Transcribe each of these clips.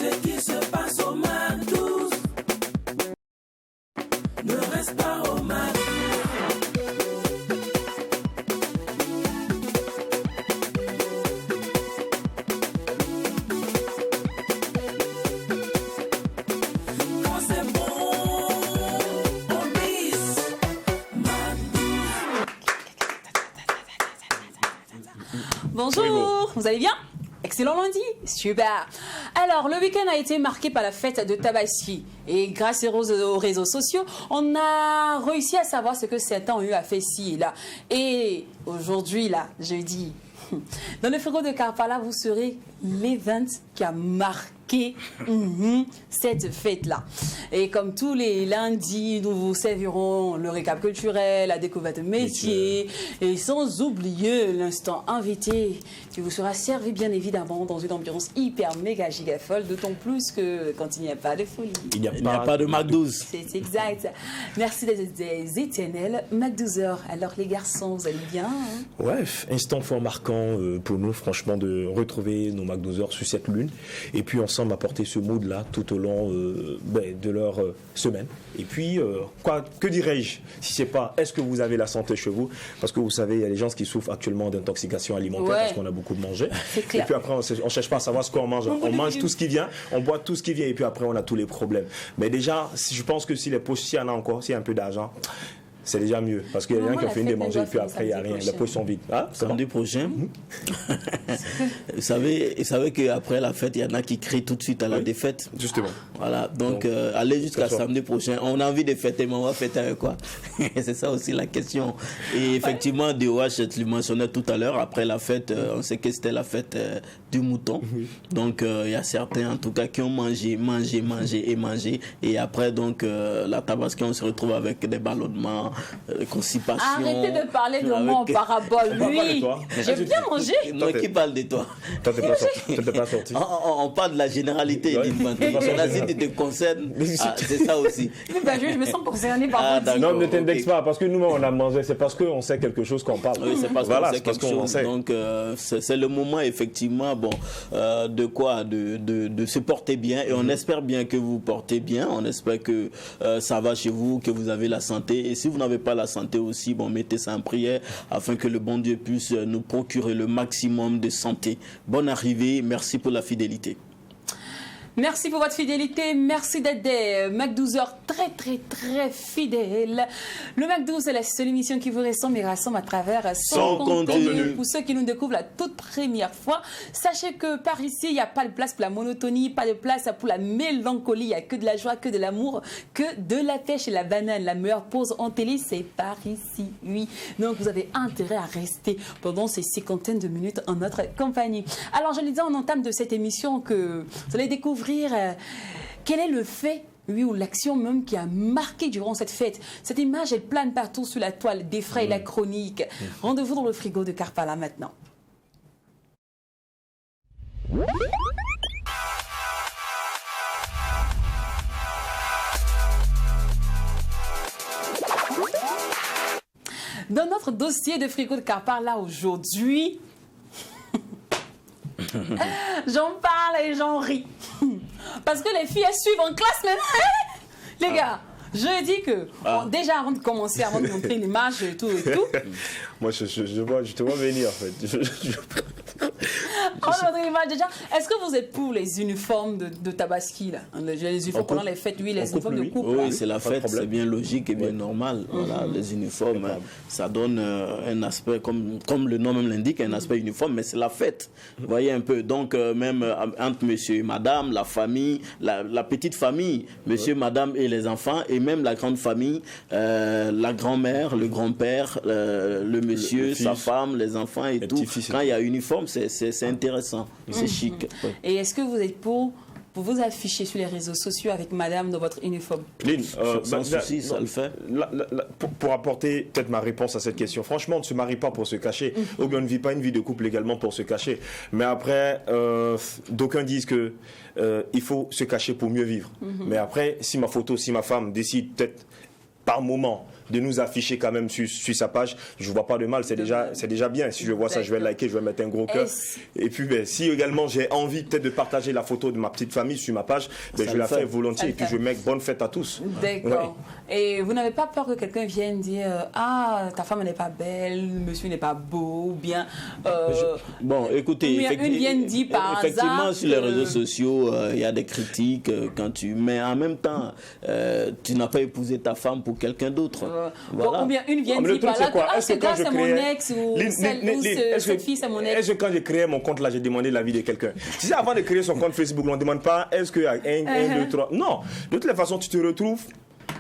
Ce qui se passe au MAC12 ne reste pas au MAC. Quand c'est bon, on bise. Bonjour, vous allez bien? Excellent lundi, super. Alors, le week-end a été marqué par la fête de Tabaski. Et grâce aux réseaux sociaux, on a réussi à savoir ce que certains ont eu à faire ci et là. Et aujourd'hui, là, jeudi, dans le frigo de Karpala, vous serez l'event qui a marqué cette fête-là. Et comme tous les lundis, nous vous servirons le récap culturel, la découverte de métier, et sans oublier l'instant invité qui vous sera servi bien évidemment dans une ambiance hyper méga giga folle, d'autant plus que quand il n'y a pas de folie. Il n'y a pas de MAC12. C'est exact. Merci des éternels MAC12. Alors les garçons, vous allez bien hein? Ouais, instant fort marquant pour nous, franchement, de retrouver nos MAC12 sur cette lune. Et puis ensemble apporter ce mood-là tout au long de leur semaine. Et puis, que dirais-je si c'est pas, est-ce que vous avez la santé chez vous? Parce que vous savez, il y a des gens qui souffrent actuellement d'intoxication alimentaire parce qu'on a beaucoup mangé. Et puis après, on cherche pas à savoir ce qu'on mange. On mange tout ce qui vient, on boit tout ce qui vient et puis après, on a tous les problèmes. Mais déjà, je pense que si les poches, s'il y en a encore, s'il y a un peu d'argent, c'est déjà mieux. Parce qu'il y a des gens qui ont fini de manger et puis après, il n'y a rien. Les poches sont vides. Ah, samedi prochain. Vous savez qu'après la fête, il y en a qui crient tout de suite à la défaite. Justement. Voilà. Donc allez jusqu'à samedi prochain. On a envie de fêter, mais on va fêter avec quoi? C'est ça aussi la question. Et effectivement, DOH, tu le mentionnais tout à l'heure, après la fête, on sait que c'était la fête du mouton. Donc il y a certains, en tout cas, qui ont mangé. Et après, donc, la Tabaski, on se retrouve avec des ballonnements, constipation. Arrêtez de parler de moi en parabole. Lui, j'ai bien mangé. Non, qui parle de toi? Toi, t'es pas sorti. On parle de la généralité. Là, si tu te concernes, c'est ça aussi. Je me sens concernée par votre non, ne t'indexe pas, parce que nous, on a mangé, c'est parce qu'on sait quelque chose qu'on parle. Oui, c'est parce qu'on sait quelque chose. Sait. Donc, c'est le moment, effectivement, de se porter bien. Et on espère bien que vous portez bien. On espère que ça va chez vous, que vous avez la santé. Et si vous n'avez pas la santé aussi, mettez ça en prière afin que le bon Dieu puisse nous procurer le maximum de santé. Bonne arrivée, merci pour la fidélité. Merci pour votre fidélité. Merci d'être des MAC12 très, très, très fidèles. Le MAC12, c'est la seule émission qui vous ressemble et rassemble à travers son contenu. Pour ceux qui nous découvrent la toute première fois, sachez que par ici, il n'y a pas de place pour la monotonie, pas de place pour la mélancolie. Il n'y a que de la joie, que de l'amour, que de la pêche et la banane. La meilleure pause en télé, c'est par ici, oui. Donc, vous avez intérêt à rester pendant ces 50 de minutes en notre compagnie. Alors, je le disais en entame de cette émission que vous allez découvrir quel est le fait, oui, ou l'action même qui a marqué durant cette fête. Cette image, elle plane partout sur la toile, défraye la chronique. Rendez-vous dans le frigo de Karpala maintenant. Dans notre dossier de frigo de Karpala aujourd'hui, j'en parle et j'en ris. Parce que les filles, elles suivent en classe maintenant. Les gars, je dis que, déjà avant de commencer, avant de montrer l'image et tout, moi, je te vois venir, en fait. Est-ce que vous êtes pour les uniformes de Tabaski, là? Les uniformes pendant les fêtes, oui, les uniformes de couple. Oui, c'est la fête, c'est bien logique et bien normal. Voilà, les uniformes, ça donne un aspect, comme le nom même l'indique, un aspect uniforme, mais c'est la fête. Vous voyez un peu. Donc, même entre monsieur et madame, la famille, la petite famille, monsieur, madame et les enfants, et même la grande famille, la grand-mère, le grand-père, le monsieur, sa femme, les enfants et tout. Quand il y a uniforme, c'est intéressant, c'est chic. Et est-ce que vous êtes pour vous afficher sur les réseaux sociaux avec madame dans votre uniforme? Lynn, sans souci, ça le fait. Pour apporter peut-être ma réponse à cette question, franchement, on ne se marie pas pour se cacher, ou bien on ne vit pas une vie de couple également pour se cacher. Mais après, d'aucuns disent que il faut se cacher pour mieux vivre. Mais après, si ma femme décide peut-être par moment de nous afficher quand même sur sa page, je vois pas de mal, c'est déjà bien. Si je vois ça, je vais liker, je vais mettre un gros cœur. Et puis si également j'ai envie peut-être de partager la photo de ma petite famille sur ma page, je la fais volontiers et puis je mets bonne fête à tous. D'accord. Ouais. Et vous n'avez pas peur que quelqu'un vienne dire ah, ta femme n'est pas belle, monsieur n'est pas beau, ou bien bon, écoutez, effectivement sur les réseaux sociaux, il y a des critiques quand mais en même temps, tu n'as pas épousé ta femme pour quelqu'un d'autre. Voilà. Ou bien une vient dire par là que ce gars c'est mon ex ou cette fille c'est mon ex. Est-ce que quand j'ai créé mon compte là, j'ai demandé l'avis de quelqu'un? Tu sais, avant de créer son compte Facebook, on ne demande pas est-ce qu'il y a 1, 2, 3. Non, de toutes les façons, tu te retrouves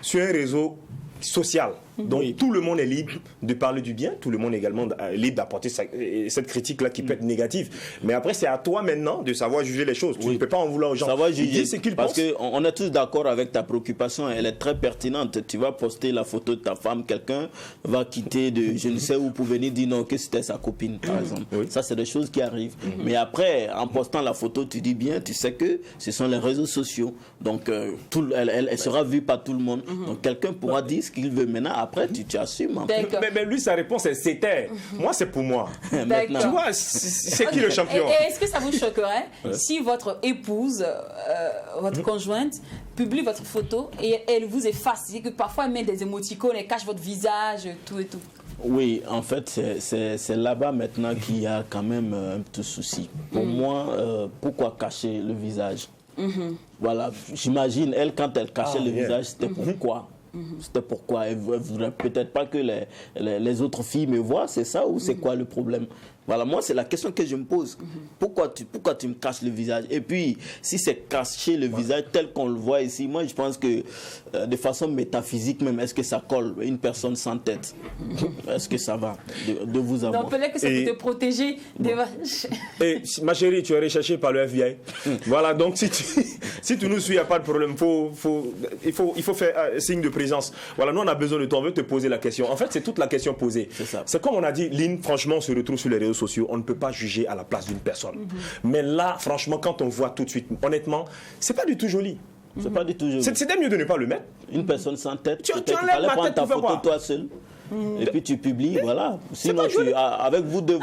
sur un réseau social. Donc tout le monde est libre de parler du bien, tout le monde est également libre d'apporter cette critique-là qui peut être négative. Mais après, c'est à toi maintenant de savoir juger les choses. Tu ne peux pas en vouloir aux gens. Savoir juger ce qu'ils parce pensent. qu'on est tous d'accord avec ta préoccupation, elle est très pertinente. Tu vas poster la photo de ta femme, quelqu'un va quitter de je ne sais où pour venir dire non, que c'était sa copine, par exemple. Ça, c'est des choses qui arrivent. Mais après, en postant la photo, tu dis bien, tu sais que ce sont les réseaux sociaux. Donc, elle sera vue par tout le monde. Donc, quelqu'un pourra dire ce qu'il veut. Maintenant, après, tu assumes. Mais lui, sa réponse, c'était. Moi, c'est pour moi. Tu vois, c'est qui le champion? Et est-ce que ça vous choquerait si votre épouse, votre conjointe, publie votre photo et elle vous efface? C'est que parfois, elle met des émoticônes, elle cache votre visage, tout et tout. Oui, en fait, c'est là-bas maintenant qu'il y a quand même un petit souci. Pour moi, pourquoi cacher le visage? Voilà, j'imagine, elle, quand elle cachait le visage, c'était pourquoi? C'était pourquoi elle ne voudrait peut-être pas que les autres filles me voient, c'est ça ou c'est quoi le problème? Voilà, moi c'est la question que je me pose. Pourquoi tu me caches le visage? Et puis, si c'est cacher le visage tel qu'on le voit ici, moi je pense que de façon métaphysique même, est-ce que ça colle une personne sans tête? Est-ce que ça va de vous avoir? Donc peut-être que ça peut te protéger des vaches. Et ma chérie, tu es recherchée par le FBI. Voilà, donc si tu nous suis, il n'y a pas de problème. Il faut faire signe de présence. Voilà, nous on a besoin de toi, on veut te poser la question. En fait, c'est toute la question posée. C'est comme on a dit, Lynn, franchement, on se retrouve sur les réseaux sociaux, on ne peut pas juger à la place d'une personne. Mais là, franchement, quand on voit tout de suite, honnêtement, c'est pas du tout joli. C'est pas du tout joli. C'était mieux de ne pas le mettre. Une personne sans tête, tu peut-être enlèves la prendre tête ta pour photo faire toi seul. Et puis tu publies, voilà. Sinon, avec vous deux,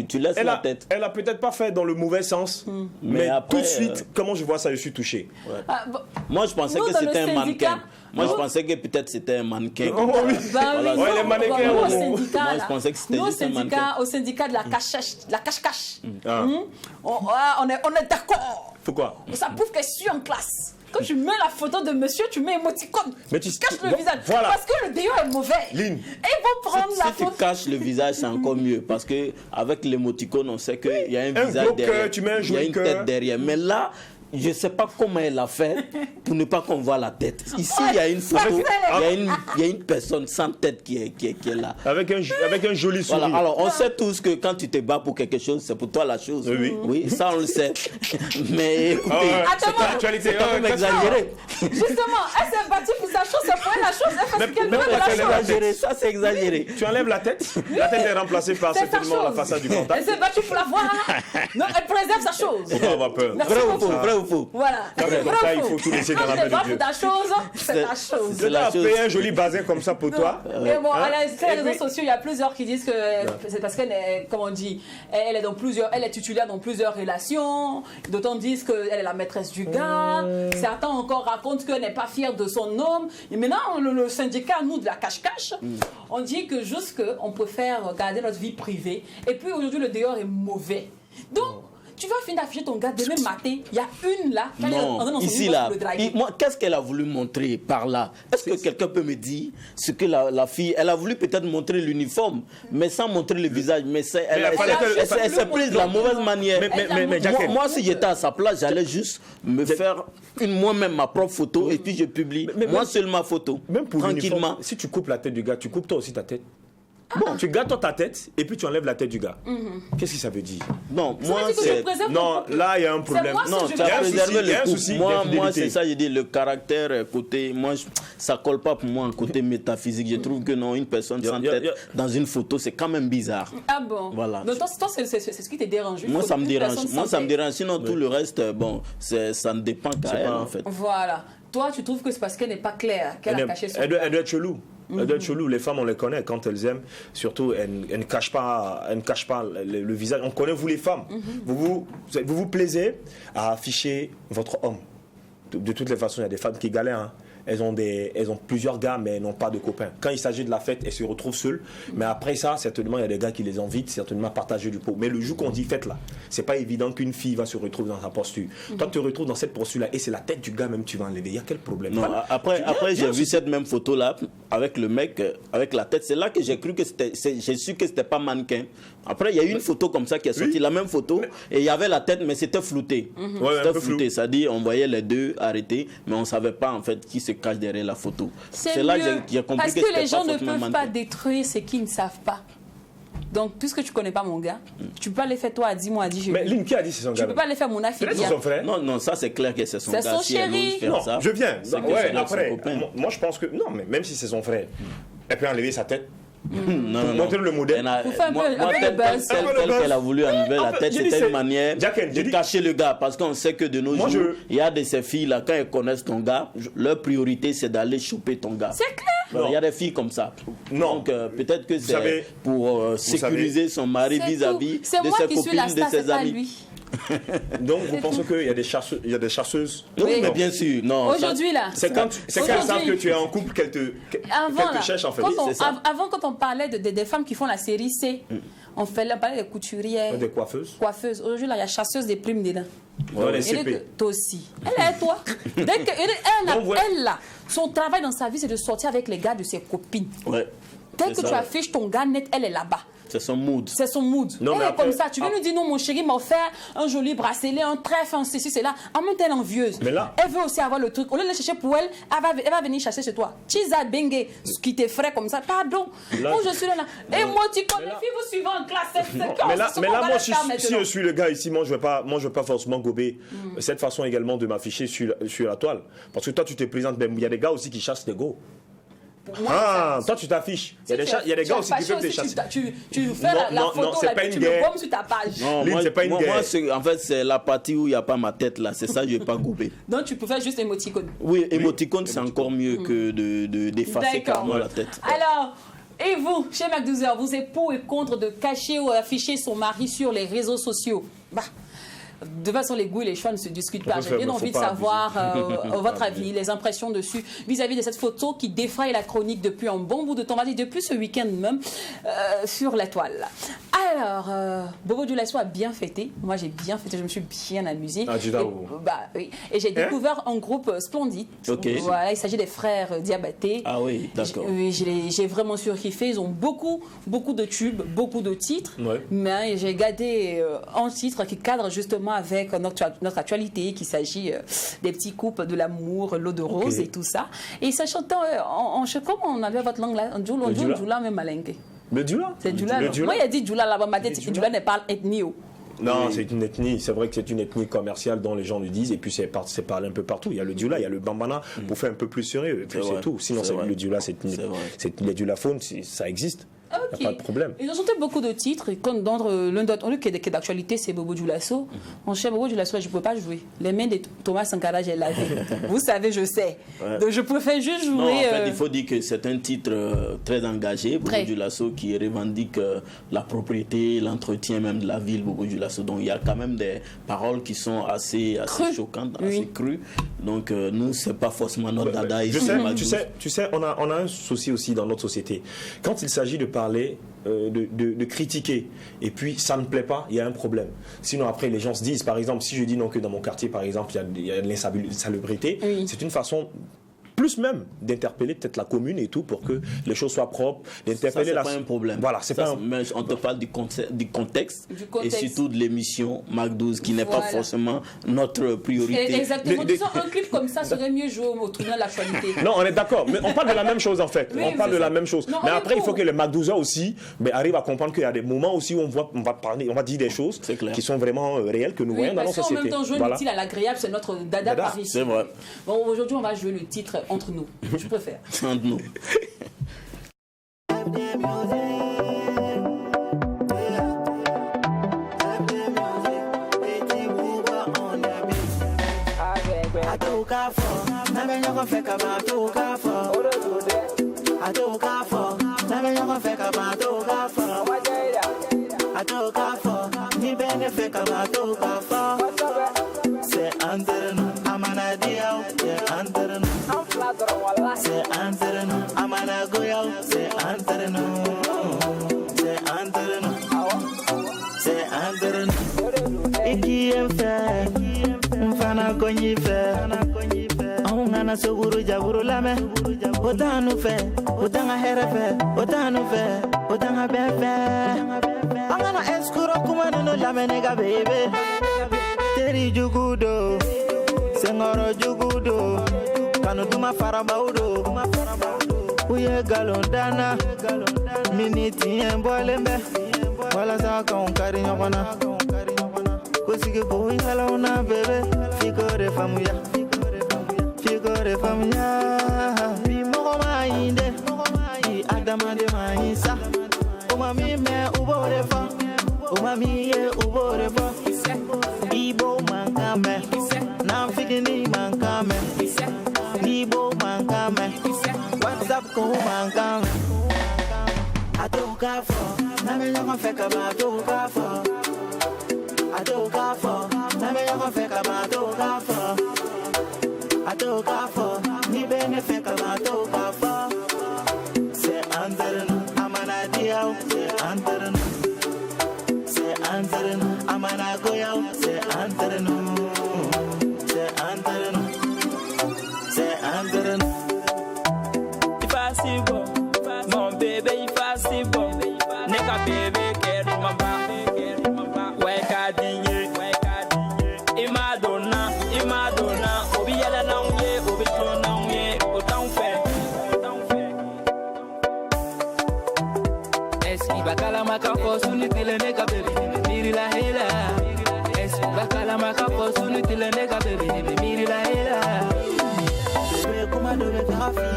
tu laisses la tête. Elle a peut-être pas fait dans le mauvais sens, mais après, tout de suite, comment je vois ça, je suis touché. Moi, je pensais que c'était un mannequin. Moi, je pensais que peut-être c'était un mannequin. Les mannequins. Moi, je pensais que c'était juste un mannequin. Au syndicat de la cache-cache, on est d'accord. Pourquoi? Ça prouve qu'elle suit en classe. Quand tu mets la photo de monsieur, tu mets émoticône. Mais tu caches le visage. Voilà. Parce que le déo est mauvais. Lynn. Et ils vont prendre la photo. Si tu caches le visage, c'est encore mieux. Parce qu'avec l'émoticône, on sait qu'il y a un visage derrière. Tu mets un il y a une tête derrière. Mais là, je ne sais pas comment elle a fait pour ne pas qu'on voit la tête. Ici, il y a une photo, il y a une personne sans tête qui est là. Avec un joli sourire. Voilà. Alors, on sait tous que quand tu te bats pour quelque chose, c'est pour toi la chose. Oui, ça, on le sait. Mais écoutez, c'est quand même exagéré. Justement, elle s'est battue pour sa chose, c'est pour elle la chose. Elle fait ce qu'elle veut de la chose. Ça, c'est exagéré. Tu enlèves la tête, la tête est remplacée par certainement la façade du contact. Elle s'est battue pour la voir. Non, elle préserve sa chose. On va avoir peur. Vrai ou faux? Voilà. Comme ça, il faut tout laisser dans la main de Dieu. Ta chose, c'est ta chose. Je t'ai payé un joli bazin comme ça pour toi. Mais bon, sur les réseaux sociaux, il y a plusieurs qui disent que c'est parce qu'elle est, comme on dit, elle est titulaire dans plusieurs relations. D'autres disent qu'elle est la maîtresse du gars. Certains encore racontent qu'elle n'est pas fière de son homme. Et maintenant, le syndicat, nous, de la cache-cache, on dit que juste qu'on préfère garder notre vie privée. Et puis aujourd'hui, le dehors est mauvais. Donc, tu vas finir d'afficher ton gars demain matin. Il y a une là. Non, ici là. Qu'est-ce qu'elle a voulu montrer par là? Est-ce que quelqu'un peut me dire ce que la fille, elle a voulu peut-être montrer l'uniforme, mais sans montrer le visage. Mais elle s'est prise de la mauvaise manière. Moi, si j'étais à sa place, j'allais juste me faire moi-même ma propre photo et puis je publie. Moi seul ma photo. Même pour tranquillement. Si tu coupes la tête du gars, tu coupes toi aussi ta tête. Bon, tu gardes ta tête et puis tu enlèves la tête du gars. Qu'est-ce que ça veut dire? Non, moi c'est... Non, là il y a un problème. Non, tu as préservé le souci. Moi c'est ça, je dis le caractère côté... Moi, ça colle pas pour moi en côté métaphysique. Je trouve que non, une personne sans tête dans une photo, c'est quand même bizarre. Ah bon? Voilà. Donc toi, c'est ce qui te dérange? Moi, ça me dérange. Moi, ça me dérange. Sinon, tout le reste, bon, ça ne dépend qu'à elle, en fait. Voilà. Toi, tu trouves que c'est parce qu'elle n'est pas claire, qu'elle a caché son... Elle doit être chelou. Elle doit être chelou. Les femmes, on les connaît. Quand elles aiment, surtout, elles ne cachent pas le visage. On connaît, vous les femmes. Vous vous plaisez à afficher votre homme. De toutes les façons, il y a des femmes qui galèrent. Hein. Elles ont plusieurs gars, mais elles n'ont pas de copains. Quand il s'agit de la fête, elles se retrouvent seules. Mais après ça, certainement, il y a des gars qui les invitent, certainement, à partager du pot. Mais le jour qu'on dit fête, là, c'est pas évident qu'une fille va se retrouver dans sa posture. Toi, tu te retrouves dans cette posture-là et c'est la tête du gars même que tu vas enlever. Il y a quel problème? Non, après j'ai vu cette même photo-là avec le mec, avec la tête. C'est là que j'ai cru que j'ai su que c'était pas mannequin. Après, il y a eu une photo comme ça qui est sortie, la même photo, et il y avait la tête, mais c'était flouté. C'était flouté, c'est-à-dire on voyait les deux arrêtés, mais on ne savait pas en fait qui se cache derrière la photo. C'est là mieux, que j'ai compris parce que les gens ne peuvent mannequin. pas détruire ce qu'ils ne savent pas. Donc, puisque tu ne connais pas mon gars, tu peux pas les faire toi à 10 mois, à 10 jours. Mais Lynn, qui a dit c'est son gars? Tu peux pas les faire mon affaire. C'est son frère. Non, ça c'est clair que c'est son C'est gars. son Si elle chéri. ose faire Non, ça, je viens. c'est que Ouais, c'est après, son copain. moi je pense que non, mais même si c'est son frère, elle peut enlever sa tête. Non. Montrer le modèle. Pour faire un peu- Moi, un peu de tel buzz. qu'elle a voulu enlever la tête, j'ai dit, c'était c'est- une manière Jacken, j'ai de dit- cacher le gars. Parce qu'on sait que de nos Moi, jours, il y a de ces filles-là, quand elles connaissent ton gars, leur priorité, c'est d'aller choper ton gars. C'est clair. Voilà, il y a des filles comme ça. Non. Donc, peut-être que savez- c'est pour sécuriser son mari C'est vis-à-vis tout. C'est de moi ses qui suis la copines, de star, c'est ses pas amis. lui. Donc vous C'est pensez tout. qu'il y a des chasseuses? Oui, Oui. mais bien sûr. Non, ça- Aujourd'hui, là. C'est quand elles savent que tu es en couple qu'elles te Avant, là, cherchent en fait. c'est ça. avant, quand on parlait des femmes qui font la série C, on parlait des couturières, Des coiffeuses. coiffeuses. Aujourd'hui, là, il y a chasseuse des plumes dedans. Dans les Et dès CP. que- toi aussi. Elle est toi. Dès que, Donc, voilà. elle, là, son travail dans sa vie, c'est de sortir avec les gars de ses copines. Ouais. Dès C'est que ça, tu ouais. affiches ton gars net, elle est là-bas. C'est son mood. C'est son mood. Non, Elle mais est après- comme ça. Tu viens lui dire non, mon chéri m'a offert un joli bracelet, un trèfle, un ceci, c'est là. En même temps, elle est envieuse. Mais là- Elle veut aussi avoir le truc. Au lieu de le chercher pour elle, elle va venir chercher chez toi. Chiza Bengue, ce qui t'effraie comme ça. Pardon. Là- Moi, je suis là. Et moi, tu connais, les filles, vous suivez en classe. C'est Mais là, moi, moi, si je suis le gars ici, moi, je vais pas forcément gober cette façon également de m'afficher sur la toile. Parce que toi, tu te présentes, mais il y a des gars aussi qui chassent des go. Toi, tu t'affiches. Il y a des gars aussi qui peuvent te chasser. Tu fais la Non, photo, c'est là, pas tu une le guerre. bommes sur ta page. Non, Lynn, c'est pas une moi, guerre. en fait, c'est la partie où il n'y a pas ma tête là. C'est ça, je vais pas couper. Donc, tu peux faire juste émoticône. Oui, émoticône, c'est encore mieux que d'effacer carrément la tête. Alors, et vous, chez MacDouzer, vous êtes pour et contre de cacher ou afficher son mari sur les réseaux sociaux? Bah, de toute façon, les goûts et les choix ne se discutent pas. Faut J'ai faire, bien mais envie de faut pas savoir votre avis, les impressions dessus, vis-à-vis de cette photo qui défraye la chronique depuis un bon bout de temps, on va dire depuis ce week-end même, sur la toile. Alors, Bobo Dioulasso a bien fêté. Moi, j'ai bien fêté, je me suis bien amusée. Ah, dis-donc. Oui. Et j'ai découvert un groupe splendide. Ok. Voilà, il s'agit des frères Diabaté. Ah oui, d'accord. Oui, j'ai vraiment surkiffé. Ils ont beaucoup de tubes, beaucoup de titres. Ouais. Mais j'ai gardé un titre qui cadre justement avec notre actualité, qu'il s'agit des petits couples de l'amour, l'eau de rose et tout ça. Et ça chante comment on avait votre langue là? On Djoula même malingue. Le Djoula? C'est Djoula. Le non? Djoula? Moi, il a dit Djoula là-bas. Ma tête, Djoula n'est pas ethnie. Non, c'est une ethnie. C'est vrai que c'est une ethnie commerciale dont les gens le disent. Et puis c'est parlé un peu partout. Il y a le Djoula, il y a le Bambana pour faire un peu plus sérieux. Et puis C'est c'est vrai. tout. Sinon, C'est vrai. le Djoula, C'est les Djoulaphones, ça existe. Il n'y a pas de problème. Ils ont chanté beaucoup de titres. Et comme l'un d'autres, qui est d'actualité, c'est Bobo Dioulasso. Mon cher Bobo Dioulasso, je ne pouvais pas jouer. Les mains de Thomas Sankara, j'ai lavé. Vous savez, je sais. Ouais. Donc je préfère juste jouer. Non, en fait, il faut dire que c'est un titre très engagé, Bobo Très. Dioulasso, qui revendique la propriété, l'entretien même de la ville, Bobo Dioulasso. Donc il y a quand même des paroles qui sont assez Crues. choquantes, Oui. assez crues. Donc nous, c'est pas forcément notre dada. Je ici, sais, Magdou. tu sais, on a un souci aussi dans notre société. Quand il s'agit de parler, de critiquer, et puis ça ne plaît pas, il y a un problème. Sinon après les gens se disent, par exemple, si je dis non que dans mon quartier, par exemple, il y a de l'insalubrité, Oui. c'est une façon plus même d'interpeller peut-être la commune et tout pour que les choses soient propres, Ça, d'interpeller c'est la... pas un problème. Voilà, c'est Ça, pas un... mais on te parle du contexte, Du contexte. et surtout de l'émission Mac 12 qui n'est Voilà. pas forcément notre priorité. Exactement. Disons, un clip comme ça serait mieux joué au tribunal de l'actualité. Non, on est d'accord, mais on parle de la même chose en fait. Oui, on parle c'est de la ça. même chose. Non, mais on est après, il faut pour. que les MacDouza aussi arrivent à comprendre qu'il y a des moments aussi où on va parler, on va dire des choses C'est clair. qui sont vraiment réelles que nous Oui, voyons dans parce notre qu'en même société. temps, jouer Voilà. l'utile à l'agréable, c'est notre dada Dada, Paris. C'est vrai. Bon, aujourd'hui, on va jouer le titre entre nous. Je préfère. Entre nous. Atuka fo, na me nyoko feka ma atuka fo. atoka fo, na me yoko feka ba atoka fo. Atoka fo, ni bene feka ba atoka fo. C'est anterne, amana diao, c'est anterne. C'est anterne, amana goyao, c'est anterne. C'est anterne, c'est anterne. Iki emfe, mfana konyi fe. Ngana soguru jaburu lame otanu fe otanga here fe otanu fe otanga befe angana eskuro kuma no lame nega bebe teri jugudo sengoro jugudo kanu duma farabaudo uye galondana miniti embolembe wala sa kan kari nyokona kosige bo yala una bebe fikore famuya Figure familia, mi mama inde, mi adama de maïsa. Oma mi me ubore fa, oma mi ye ubore fa. Ibo mankame, nam fikini mankame. Ibo mankame, WhatsApp ko mankame. Atoka fo, na me yoko feka ba atoka fo. Atoka fo, na me yoko feka ba atoka fo. Atoka fo, ni bene feka ba atoka fo. C'est anterne, amana diao, c'est anterne. C'est anterne, amana goyao, c'est anterne. C'est anterne, c'est anterne. Il passe si bon, mon bébé il passe si bon. Neka bébé qu'elle m'a pas, ouais qu'a digné, il m'a donné, obi yala na unye, obi to na unye, autant fait. Est-ce bakala makafo suni tile neka bébé, miri la hela. Est-ce bakala makafo suni tile neka bébé, miri la hela. Bébé kuma dobe trafi,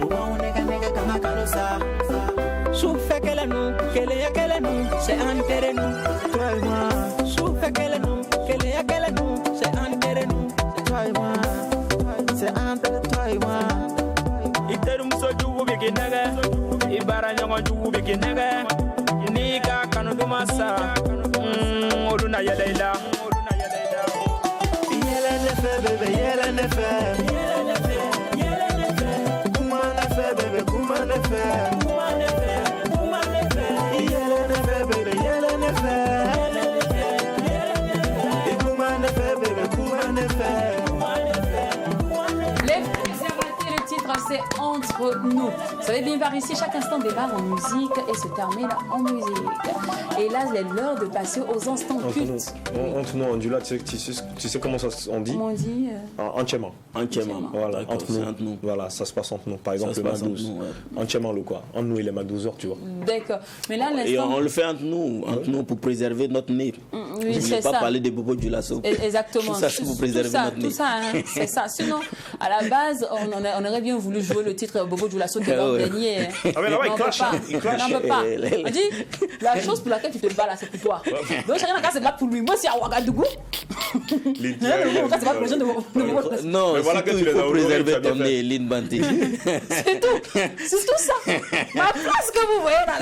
uba uneka neka kama kalosa. Souffle qu'elle nous, c'est enterré nous, toi et moi. Souffle qu'elle nous, c'est enterré nous, Toi et moi, c'est entre toi et moi. iterum soju biginaga ibara nyango ju biginaga nika kanu dumasa oduna yeleila Yele ne fait bébé, yele ne fait. Kuma ne fait bébé, kuma ne fait. Yele ne fait bébé, yele ne fait. Et kuma ne fait bébé, kuma ne fait. Les préservatifs, le titre c'est Entre nous. Vous savez bien, par ici, chaque instant démarre en musique et se termine en musique. Et là, il est l'heure de passer aux instants cultes. Entre nous, on dit là, tu sais comment ça on dit? Comment on dit Entièrement. Entièrement. Voilà, D'accord, entre c'est nous. entre nous. Voilà, ça se passe entre nous. Par exemple, se le passe Mac entre 12. nous, ouais. Entièrement le quoi? Entre nous et les Mac 12 heures, tu vois. D'accord. Mais là, Et l'instant. on le fait entre nous pour préserver notre nez. Oui, Je ne c'est vais pas ça. parler des bobos du lasso. Exactement. Tout ça, c'est pour préserver notre nez. Tout ça, hein, c'est ça. Sinon, à la base, on aurait bien voulu jouer le titre Bobo Dioulasso de l'an ouais. dernier. Ah mais là-bas, il On clash, peut pas. hein, il clash. On peut pas. On dit, la chose pour laquelle tu te bats là, c'est pour toi. Donc chacun a casse là pour lui. Moi, c'est à Ouagadougou. Les C'est pas pour les gens de Bobo. Non, Mais voilà que surtout, tu il les as faut honorés, préserver tu as ton bien nez, Lynn Banté. C'est tout ça. Ma place que vous voyez là.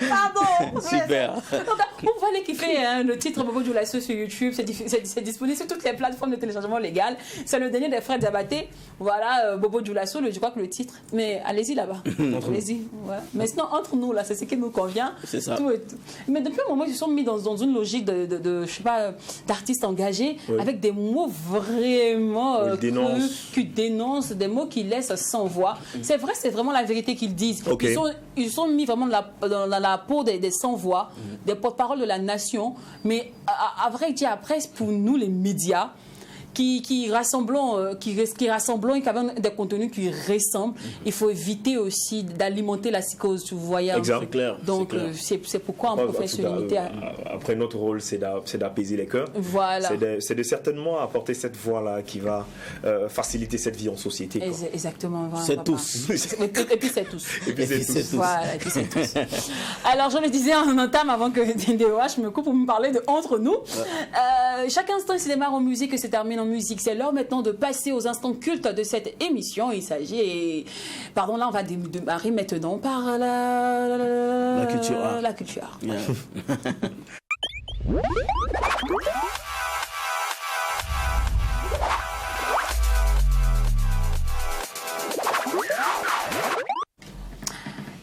Pardon. Super. Donc, vous pouvez kiffer hein, le titre Bobo Dioulasso sur YouTube. C'est disponible sur toutes les plateformes de téléchargement légales. C'est le dernier des frères Diabaté. Voilà, Bobo Dioulasso, je crois que le titre. Mais allez-y là-bas. Allez-y. Ouais. Mais sinon, entre nous, là, c'est ce qui nous convient. C'est ça. Tout et tout. Mais depuis un moment, ils se sont mis dans une logique de je sais pas, d'artistes engagés avec des mots vraiment Ils dénoncent. crus, qui dénoncent, des mots qui laissent sans voix. C'est vrai, c'est vraiment la vérité qu'ils disent. Ok. Ils sont mis vraiment dans la peau des sans-voix, des porte-parole de la nation. Mais à vrai dire, après, pour nous, les médias, qui rassemblons et qui avons des contenus qui ressemblent, il faut éviter aussi d'alimenter la psychose, tu voyais. Exact. C'est clair. Donc, c'est pourquoi on préfère se limiter à... Après, notre rôle, c'est d'apaiser les cœurs. Voilà. C'est de certainement apporter cette voix-là qui va faciliter cette vie en société. Quoi. Exactement. Voilà, C'est papa. tous. Et puis c'est tous. Et puis, c'est tout. Voilà, et puis c'est tous. Alors, je le disais en entame avant que DOH me coupe pour me parler de Entre nous. Chaque instant, il se démarre en musique et se termine en musique. C'est l'heure maintenant de passer aux instants cultes de cette émission. Il s'agit, pardon, là on va démarrer maintenant par la culture art. La culture art. Yeah.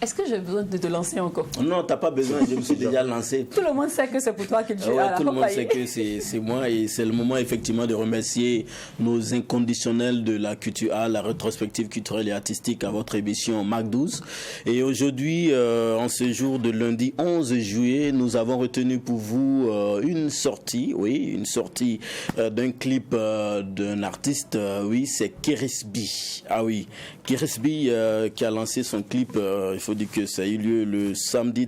Est-ce que j'ai besoin de te lancer encore? Non, t'as pas besoin, je me suis déjà lancé. Tout le monde sait que c'est pour toi culture art. Tout le monde sait que c'est moi et c'est le moment effectivement de remercier nos inconditionnels de la culture art, la rétrospective culturelle et artistique à votre émission Mac 12. Et aujourd'hui, en ce jour de lundi 11 juillet, nous avons retenu pour vous une sortie d'un clip d'un artiste, c'est Kerisbi. Ah oui, Kerisbi qui a lancé son clip, il faut dire que ça a eu lieu le samedi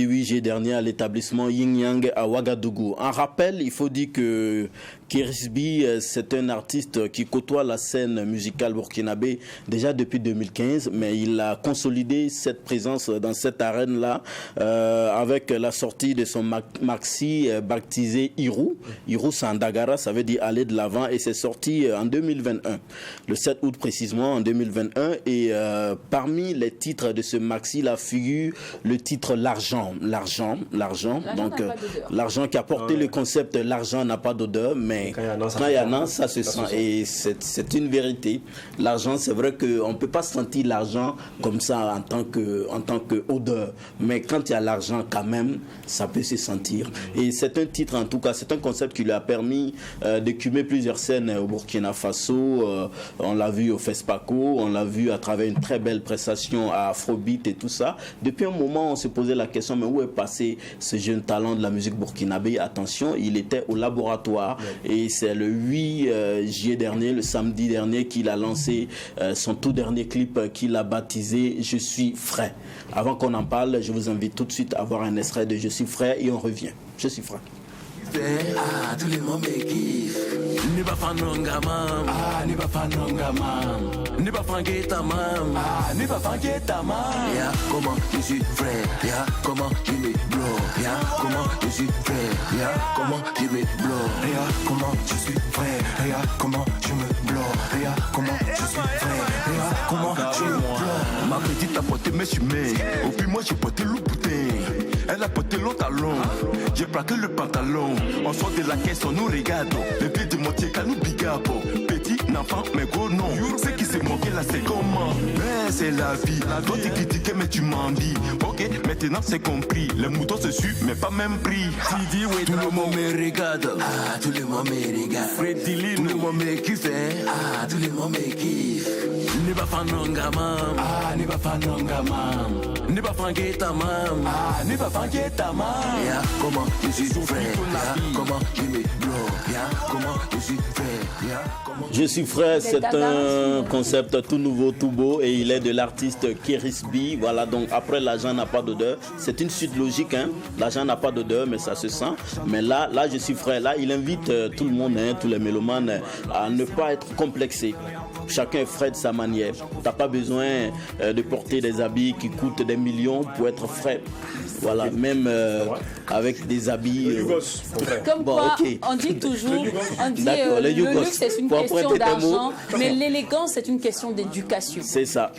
8 juillet dernier à l'établissement Yin Yang à Ouagadougou. En rappel, il faut dire que Kerisbi, c'est un artiste qui côtoie la scène musicale burkinabé déjà depuis 2015, mais il a consolidé cette présence dans cette arène-là avec la sortie de son maxi baptisé Irou. Irou Sandagara, ça veut dire aller de l'avant, et c'est sorti en 2021, le 7 août précisément en 2021. Et parmi les titres de ce maxi-là figure le titre L'argent. Donc l'argent qui a porté le concept L'argent n'a pas d'odeur, mais quand il y en a, ça se sent. Et c'est une vérité. L'argent, c'est vrai qu'on ne peut pas sentir l'argent comme ça en tant que odeur. Mais quand il y a l'argent, quand même, ça peut se sentir. Et c'est un titre, en tout cas, c'est un concept qui lui a permis d'écumer plusieurs scènes au Burkina Faso. On l'a vu au FESPACO, on l'a vu à travers une très belle prestation à Afrobeat et tout ça. Depuis un moment, on se posait la question, mais où est passé ce jeune talent de la musique burkinabé? Attention, il était au laboratoire. Et c'est le 8 juillet dernier, le samedi dernier, qu'il a lancé son tout dernier clip qu'il a baptisé « Je suis frais ». Avant qu'on en parle, je vous invite tout de suite à voir un extrait de « Je suis frais » et on revient. Je suis frais. Ah, tous les mots me kiffent. Ni pas fanongama. Ah, ni pas fanongama. Ni pas fangeta mam. Ah, ni pas fangeta mam. Yeah, comment je suis frais. Yeah, comment je me blow. Yeah, comment je suis frais. Yeah, comment je me blow. Yeah, comment je suis frais. Yeah, comment je me blow. Yeah, comment je suis frais. Yeah, comment je me blow. Ma petite a porté mes chemins. Au puis moi j'ai porté le bouteille. Elle a porté l'autre talon. J'ai plaqué le pantalon. On sort de la caisse, on nous regarde. Le pied de mon tiers, nous bigabo. Petit enfant, mais gros non. Ce qui s'est moqué là, c'est comment? Mais c'est la vie. Toi t'es critiqué, mais tu m'en dis. Ok, maintenant c'est compris. Les moutons se suent, mais pas même prix. Tout le monde me regarde. Ah, tout le monde me regarde. Freddy Lino. Tout le monde me kiffe. Ah, tout le monde me kiffe. Ni pas fanongama. Ah, ni pas fanongama. Ni pas fangeta mam. Ah, ni pas fangeta mam. Yeah, comment je suis frais. Yeah, comment je me blow. Yeah, comment je suis frais. Yeah, comment Je suis frais, c'est un concept tout nouveau, tout beau, et il est de l'artiste Kerisbi. Voilà, donc après l'argent n'a pas d'odeur, c'est une suite logique, hein. L'argent n'a pas d'odeur, mais ça se sent. Mais là, je suis frais. Là, il invite tout le monde, hein, tous les mélomanes, à ne pas être complexés. Chacun est frais de sa manière. T'as pas besoin de porter des habits qui coûtent des millions pour être frais. Voilà, même avec des habits. Comme bon, quoi, okay. on dit toujours, le luxe c'est une question d'argent, mais l'élégance c'est une question d'éducation. C'est ça.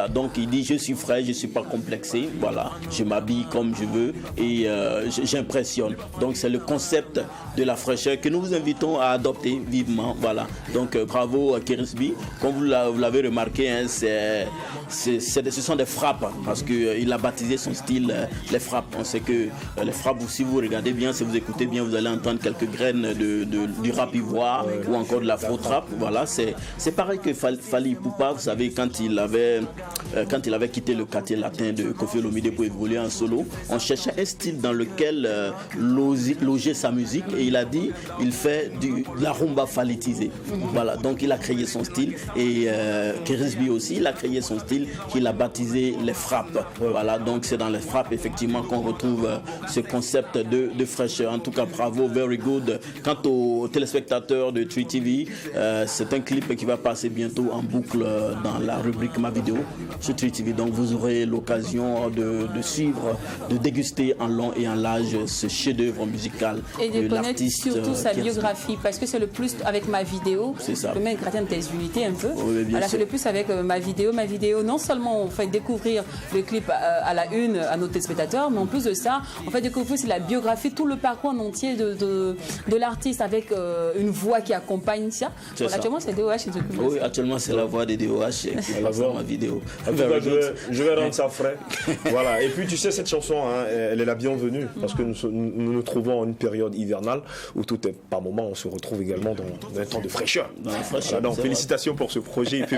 Donc il dit je suis frais, je suis pas complexé. Voilà, je m'habille comme je veux et j'impressionne. Donc c'est le concept de la fraîcheur que nous vous invitons à adopter vivement. Voilà. Donc bravo à Kerisbi. Comme vous l'avez remarqué, hein, ce sont des frappes parce qu'il a baptisé son style les frappes. On sait que les frappes, si vous regardez bien, si vous écoutez bien, vous allez entendre quelques graines du rap ivoire ou encore de l'afro-trap. Voilà, c'est pareil que Fally Ipupa, vous savez, quand il avait quitté le quartier latin de Koffi Olomide pour évoluer en solo, on cherchait un style dans lequel loger sa musique, et il a dit il fait de la rumba fallitisée. Voilà, donc il a créé son style Et Kerisby aussi, il a créé son style qu'il a baptisé les frappes. Voilà, donc c'est dans les frappes effectivement qu'on retrouve ce concept de fraîcheur. En tout cas, bravo, very good. Quant aux téléspectateurs de 3TV, c'est un clip qui va passer bientôt en boucle dans la rubrique Ma Vidéo sur 3TV. Donc vous aurez l'occasion de suivre, de déguster en long et en large ce chef-d'œuvre musical et de connaître l'artiste. Surtout sa biographie, parce que c'est le plus avec Ma Vidéo. C'est ça. Je peux même gratter tes unités un peu. Oui, voilà, c'est le plus avec Ma Vidéo. Ma Vidéo, non seulement on fait découvrir le clip à la une à nos téléspectateurs, mais en plus de ça, on fait découvrir aussi la biographie, tout le parcours en entier de l'artiste avec une voix qui accompagne ça. Bon, actuellement, c'est DOH qui s'occupe. Oui, actuellement, c'est la voix des DOH qui passe dans Ma Vidéo. En tout cas, je vais rendre ça frais. Voilà. Et puis, tu sais, cette chanson, hein, elle est la bienvenue parce que nous trouvons en une période hivernale où tout est, par moment, on se retrouve également dans un temps de fraîcheur. Voilà, donc, félicitations pour ce projet. Et puis,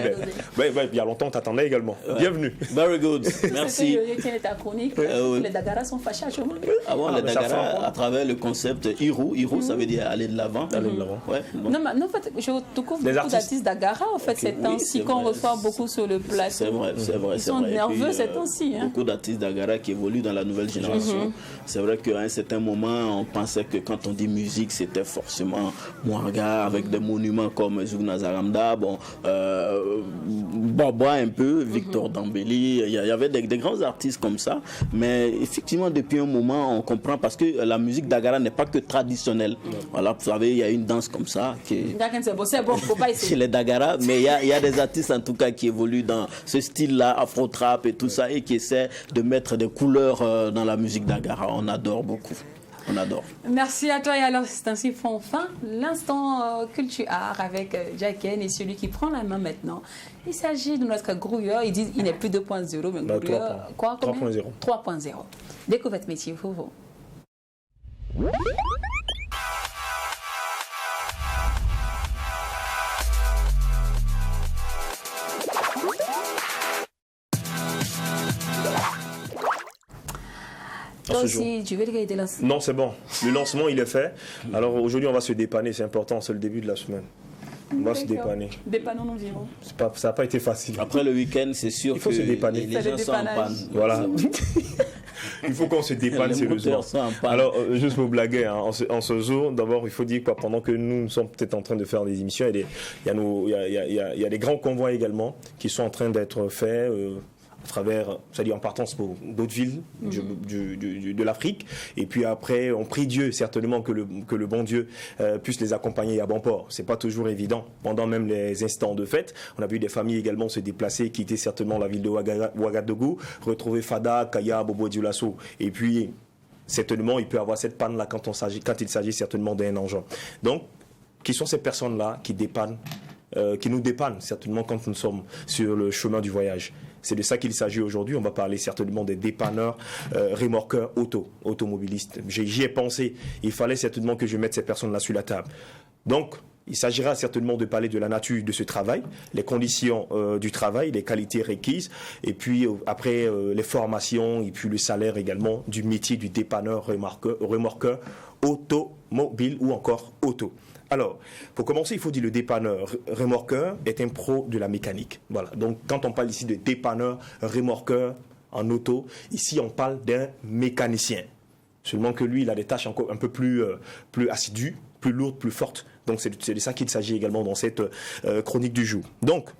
il y a longtemps, on t'attendait également. Bienvenue. Very good. Merci. Je retiens ta chronique. Les Dagara sont fâchés à chaque Avant, les Dagara, à travers le concept Hiro, ça veut dire aller de l'avant. Aller de l'avant. Ouais, bon. Non, en fait, je découvre beaucoup d'artistes Dagara, en fait, ces temps-ci, qu'on reçoit beaucoup sur le plateau. C'est vrai, c'est vrai. Ils sont nerveux ces temps-ci. Beaucoup d'artistes Dagara qui évoluent dans la nouvelle génération. C'est vrai qu'à un certain moment, on pensait que quand on dit musique, c'était forcément Mouanga avec des monuments comme Zouk Nazaramda, Baba un peu, Victor Dambélé. Il y avait des grands artistes comme ça. Mais effectivement, depuis un moment, on comprend parce que la musique Dagara n'est pas que traditionnelle. Voilà, vous savez, il y a une danse comme ça qui c'est bon, faut pas essayer. chez les Dagara, mais il y a des artistes en tout cas qui évoluent dans ce style-là, afro-trap et tout ça, et qui essaient de mettre des couleurs dans la musique Dagara. On adore beaucoup. On adore. Merci à toi. Et alors, c'est ainsi font fin l'instant culture art avec Jacken et celui qui prend la main maintenant. Il s'agit de notre grouilleur. Ils disent qu'il n'est plus 2.0, mais grouilleur. Quoi 3.0. 3.0. Découvrez votre métier, Foufou. Aussi, tu veux regarder le lancement? Non, c'est bon. Le lancement, il est fait. Alors aujourd'hui, on va se dépanner. C'est important. C'est le début de la semaine. On va se dépanner. Dépannons environ. Ça n'a pas été facile. Après le week-end, c'est sûr il faut se dépanner. Les gens sont en panne. Voilà. Il faut qu'on se dépanne sérieusement. Alors, juste pour blaguer, hein, en ce jour, d'abord, il faut dire que pendant que nous sommes peut-être en train de faire des émissions, il y a des grands convois également qui sont en train d'être faits. À travers, c'est-à-dire en partance pour d'autres villes de l'Afrique. Et puis après, on prie Dieu certainement que le bon Dieu puisse les accompagner à bon port. C'est pas toujours évident. Pendant même les instants de fête, on a vu des familles également se déplacer, quitter certainement la ville de Ouagadougou, retrouver Fada, Kaya, Bobo Dioulasso. Et puis, certainement, il peut y avoir cette panne-là quand il s'agit certainement d'un engin. Donc, qui sont ces personnes-là qui nous dépannent certainement quand nous sommes sur le chemin du voyage? C'est de ça qu'il s'agit aujourd'hui. On va parler certainement des dépanneurs, remorqueurs automobilistes. J'y ai pensé. Il fallait certainement que je mette ces personnes-là sur la table. Donc, il s'agira certainement de parler de la nature de ce travail, les conditions du travail, les qualités requises, et puis après les formations, et puis le salaire également du métier du dépanneur remorqueur automobile ou encore auto. Alors, pour commencer, il faut dire le dépanneur remorqueur est un pro de la mécanique. Voilà. Donc, quand on parle ici de dépanneur remorqueur en auto, ici on parle d'un mécanicien. Seulement que lui, il a des tâches encore un peu plus assidues, plus lourdes, plus fortes. Donc, c'est de ça qu'il s'agit également dans cette chronique du jour. Donc,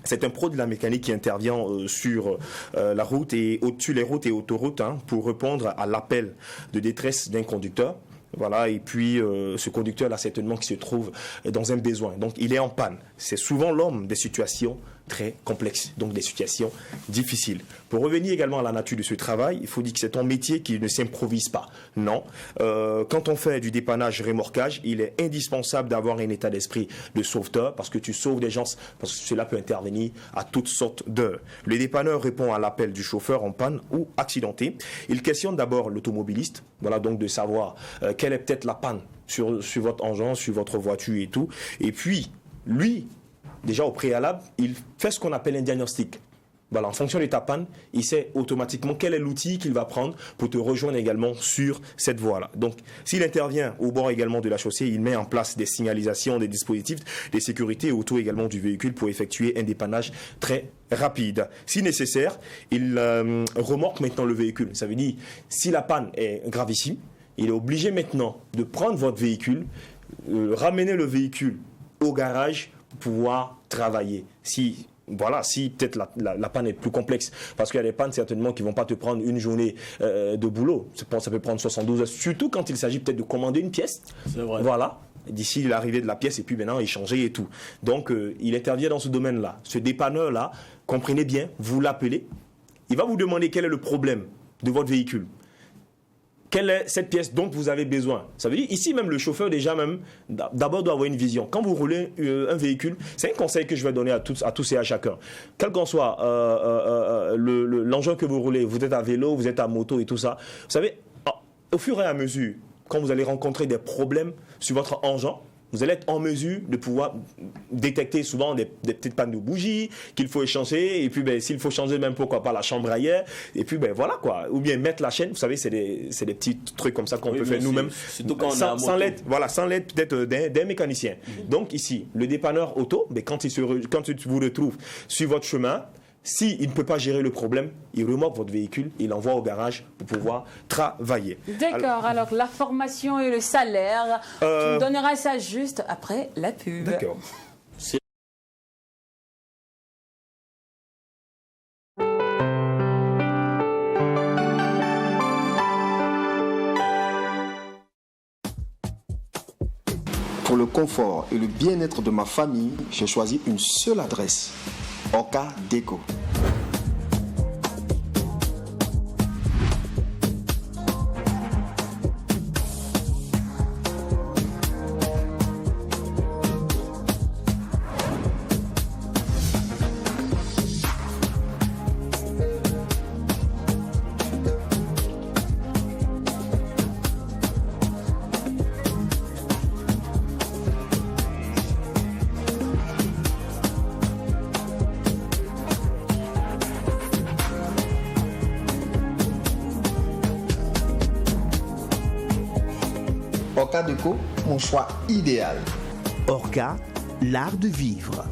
c'est un pro de la mécanique qui intervient sur la route et au-dessus les routes et autoroutes pour répondre à l'appel de détresse d'un conducteur. Voilà, et puis ce conducteur-là, certainement, qui se trouve dans un besoin. Donc, il est en panne. C'est souvent l'homme des situations très complexes, donc des situations difficiles. Pour revenir également à la nature de ce travail, il faut dire que c'est un métier qui ne s'improvise pas. Non. Quand on fait du dépannage remorquage, il est indispensable d'avoir un état d'esprit de sauveteur parce que tu sauves des gens, parce que cela peut intervenir à toutes sortes d'heures. Le dépanneur répond à l'appel du chauffeur en panne ou accidenté. Il questionne d'abord l'automobiliste, voilà, donc de savoir quelle est peut-être la panne sur votre engin, sur votre voiture et tout. Et puis, lui, déjà au préalable, il fait ce qu'on appelle un diagnostic. Voilà, en fonction de ta panne, il sait automatiquement quel est l'outil qu'il va prendre pour te rejoindre également sur cette voie-là. Donc, s'il intervient au bord également de la chaussée, il met en place des signalisations, des dispositifs de sécurité autour également du véhicule pour effectuer un dépannage très rapide. Si nécessaire, il remorque maintenant le véhicule. Ça veut dire, si la panne est gravissime, il est obligé maintenant de prendre votre véhicule, ramener le véhicule au garage pour pouvoir travailler. Si peut-être la panne est plus complexe, parce qu'il y a des pannes certainement qui ne vont pas te prendre une journée de boulot. Ça peut prendre 72 heures, surtout quand il s'agit peut-être de commander une pièce. C'est vrai. Voilà, d'ici l'arrivée de la pièce, et puis maintenant échanger et tout. Donc, il intervient dans ce domaine-là. Ce dépanneur-là, comprenez bien, vous l'appelez, il va vous demander quel est le problème de votre véhicule. Quelle est cette pièce dont vous avez besoin? Ça veut dire, ici même, le chauffeur, déjà même, d'abord doit avoir une vision. Quand vous roulez un véhicule, c'est un conseil que je vais donner à tous et à chacun. Quel qu'en soit l'engin que vous roulez, vous êtes à vélo, vous êtes à moto et tout ça, vous savez, au fur et à mesure, quand vous allez rencontrer des problèmes sur votre engin, vous allez être en mesure de pouvoir détecter souvent des petites pannes de bougies qu'il faut échanger, et puis s'il faut changer même pourquoi pas la chambre ailleurs, et puis voilà quoi, ou bien mettre la chaîne. Vous savez, c'est des petits trucs comme ça qu'on peut faire nous-mêmes, sans l'aide peut-être d'un mécanicien. Donc ici, le dépanneur auto, quand il vous retrouve sur votre chemin, s'il ne peut pas gérer le problème, il remorque votre véhicule, il l'envoie au garage pour pouvoir travailler. D'accord, alors la formation et le salaire, tu me donneras ça juste après la pub. D'accord. Pour le confort et le bien-être de ma famille, j'ai choisi une seule adresse. Orca Déco. Orca Déco, mon choix idéal. Orca, l'art de vivre.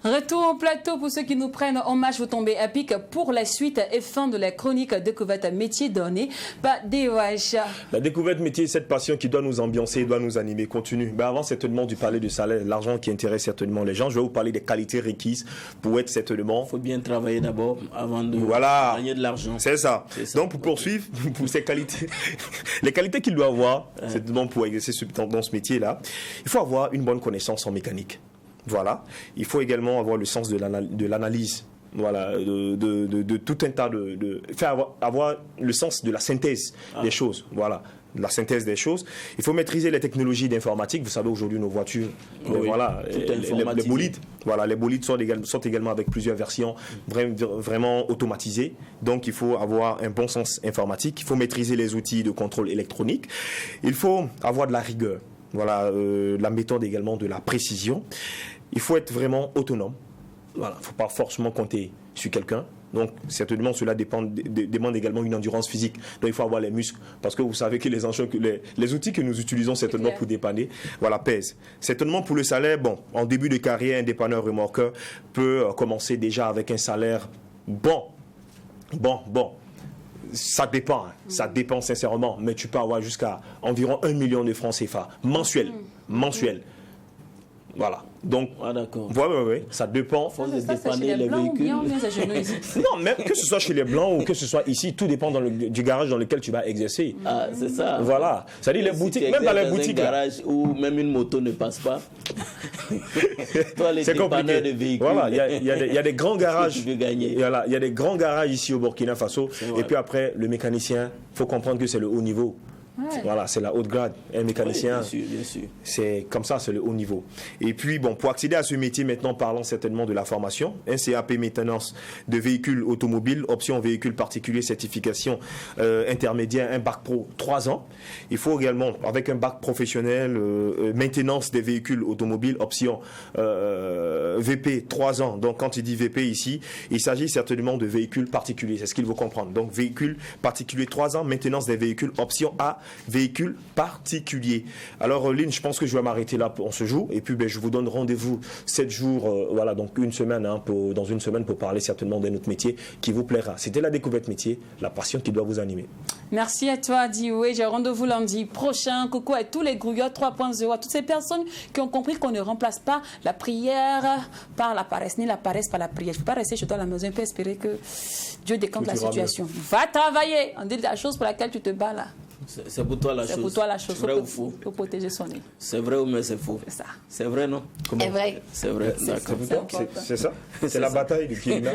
Retour au plateau pour ceux qui nous prennent en match, vous tombez à pic pour la suite et fin de la chronique découverte métier donnée par DOH. La découverte métier, cette passion qui doit nous ambiancer, doit nous animer, continue. Avant certainement du parler du salaire, l'argent qui intéresse certainement les gens, je vais vous parler des qualités requises pour être certainement... Il faut bien travailler d'abord avant de gagner de l'argent. C'est ça. Donc pour poursuivre, pour ces qualités, les qualités qu'il doit avoir, certainement pour exercer dans ce métier-là, il faut avoir une bonne connaissance en mécanique. Voilà. Il faut également avoir le sens de l'analyse. Voilà, de tout un tas faire avoir le sens de la synthèse des choses. Voilà, la synthèse des choses. Il faut maîtriser les technologies d'informatique. Vous savez, aujourd'hui, nos voitures, les bolides. Voilà, les bolides sont également avec plusieurs versions vraiment automatisées. Donc, il faut avoir un bon sens informatique. Il faut maîtriser les outils de contrôle électronique. Il faut avoir de la rigueur. Voilà, la méthode également de la précision. Il faut être vraiment autonome. Voilà, il ne faut pas forcément compter sur quelqu'un. Donc, certainement, cela demande également une endurance physique. Donc, il faut avoir les muscles. Parce que vous savez que les outils que nous utilisons certainement pour dépanner, pèsent. Certainement, pour le salaire, en début de carrière, un dépanneur remorqueur peut commencer déjà avec un salaire bon. Ça dépend sincèrement, mais tu peux avoir jusqu'à environ 1 million de francs CFA mensuel. Voilà. Donc, d'accord. Ouais. Ça dépend. Ça dépanner les véhicules. Non, même que ce soit chez les Blancs ou que ce soit ici, tout dépend du garage dans lequel tu vas exercer. Ah, c'est ça. Voilà. C'est-à-dire les boutiques, même dans les boutiques. Un garage où même une moto ne passe pas. Toi, les dépanneurs de véhicules. Voilà, il y a des grands garages. Il y a des grands garages ici au Burkina Faso. Et puis après, le mécanicien, il faut comprendre que c'est le haut niveau. Ouais. Voilà, c'est la haute grade. Un mécanicien, Oui, bien sûr. c'est comme ça, c'est le haut niveau. Et puis, bon, pour accéder à ce métier, maintenant, parlons certainement de la formation. Un CAP maintenance de véhicules automobiles, option véhicules particuliers, certification intermédiaire, un bac pro 3 ans. Il faut également, avec un bac professionnel, maintenance des véhicules automobiles, option VP 3 ans. Donc, quand il dit VP ici, il s'agit certainement de véhicules particuliers. C'est ce qu'il faut comprendre. Donc, véhicules particuliers 3 ans, maintenance des véhicules, option A, véhicules particuliers. Alors, Lynn, je pense que je vais m'arrêter là pour ce jour. Et puis, je vous donne rendez-vous 7 jours, voilà, donc une semaine, dans une semaine, pour parler certainement d'un autre métier qui vous plaira. C'était la découverte métier, la passion qui doit vous animer. Merci à toi, Dioé. J'ai rendez-vous lundi prochain. Coucou à tous les grouillots 3.0, à toutes ces personnes qui ont compris qu'on ne remplace pas la prière par la paresse, ni la paresse par la prière. Je ne peux pas rester chez toi à la maison. On peut espérer que Dieu décante la situation. Va travailler. On dit la chose pour laquelle tu te bats là. C'est pour toi la chose. C'est pour toi la chose. C'est vrai ou faux? Il faut protéger son nez. C'est vrai ou mais c'est faux? C'est ça. C'est vrai, non? C'est vrai. C'est vrai, d'accord. C'est ça. C'est la bataille de Kirina.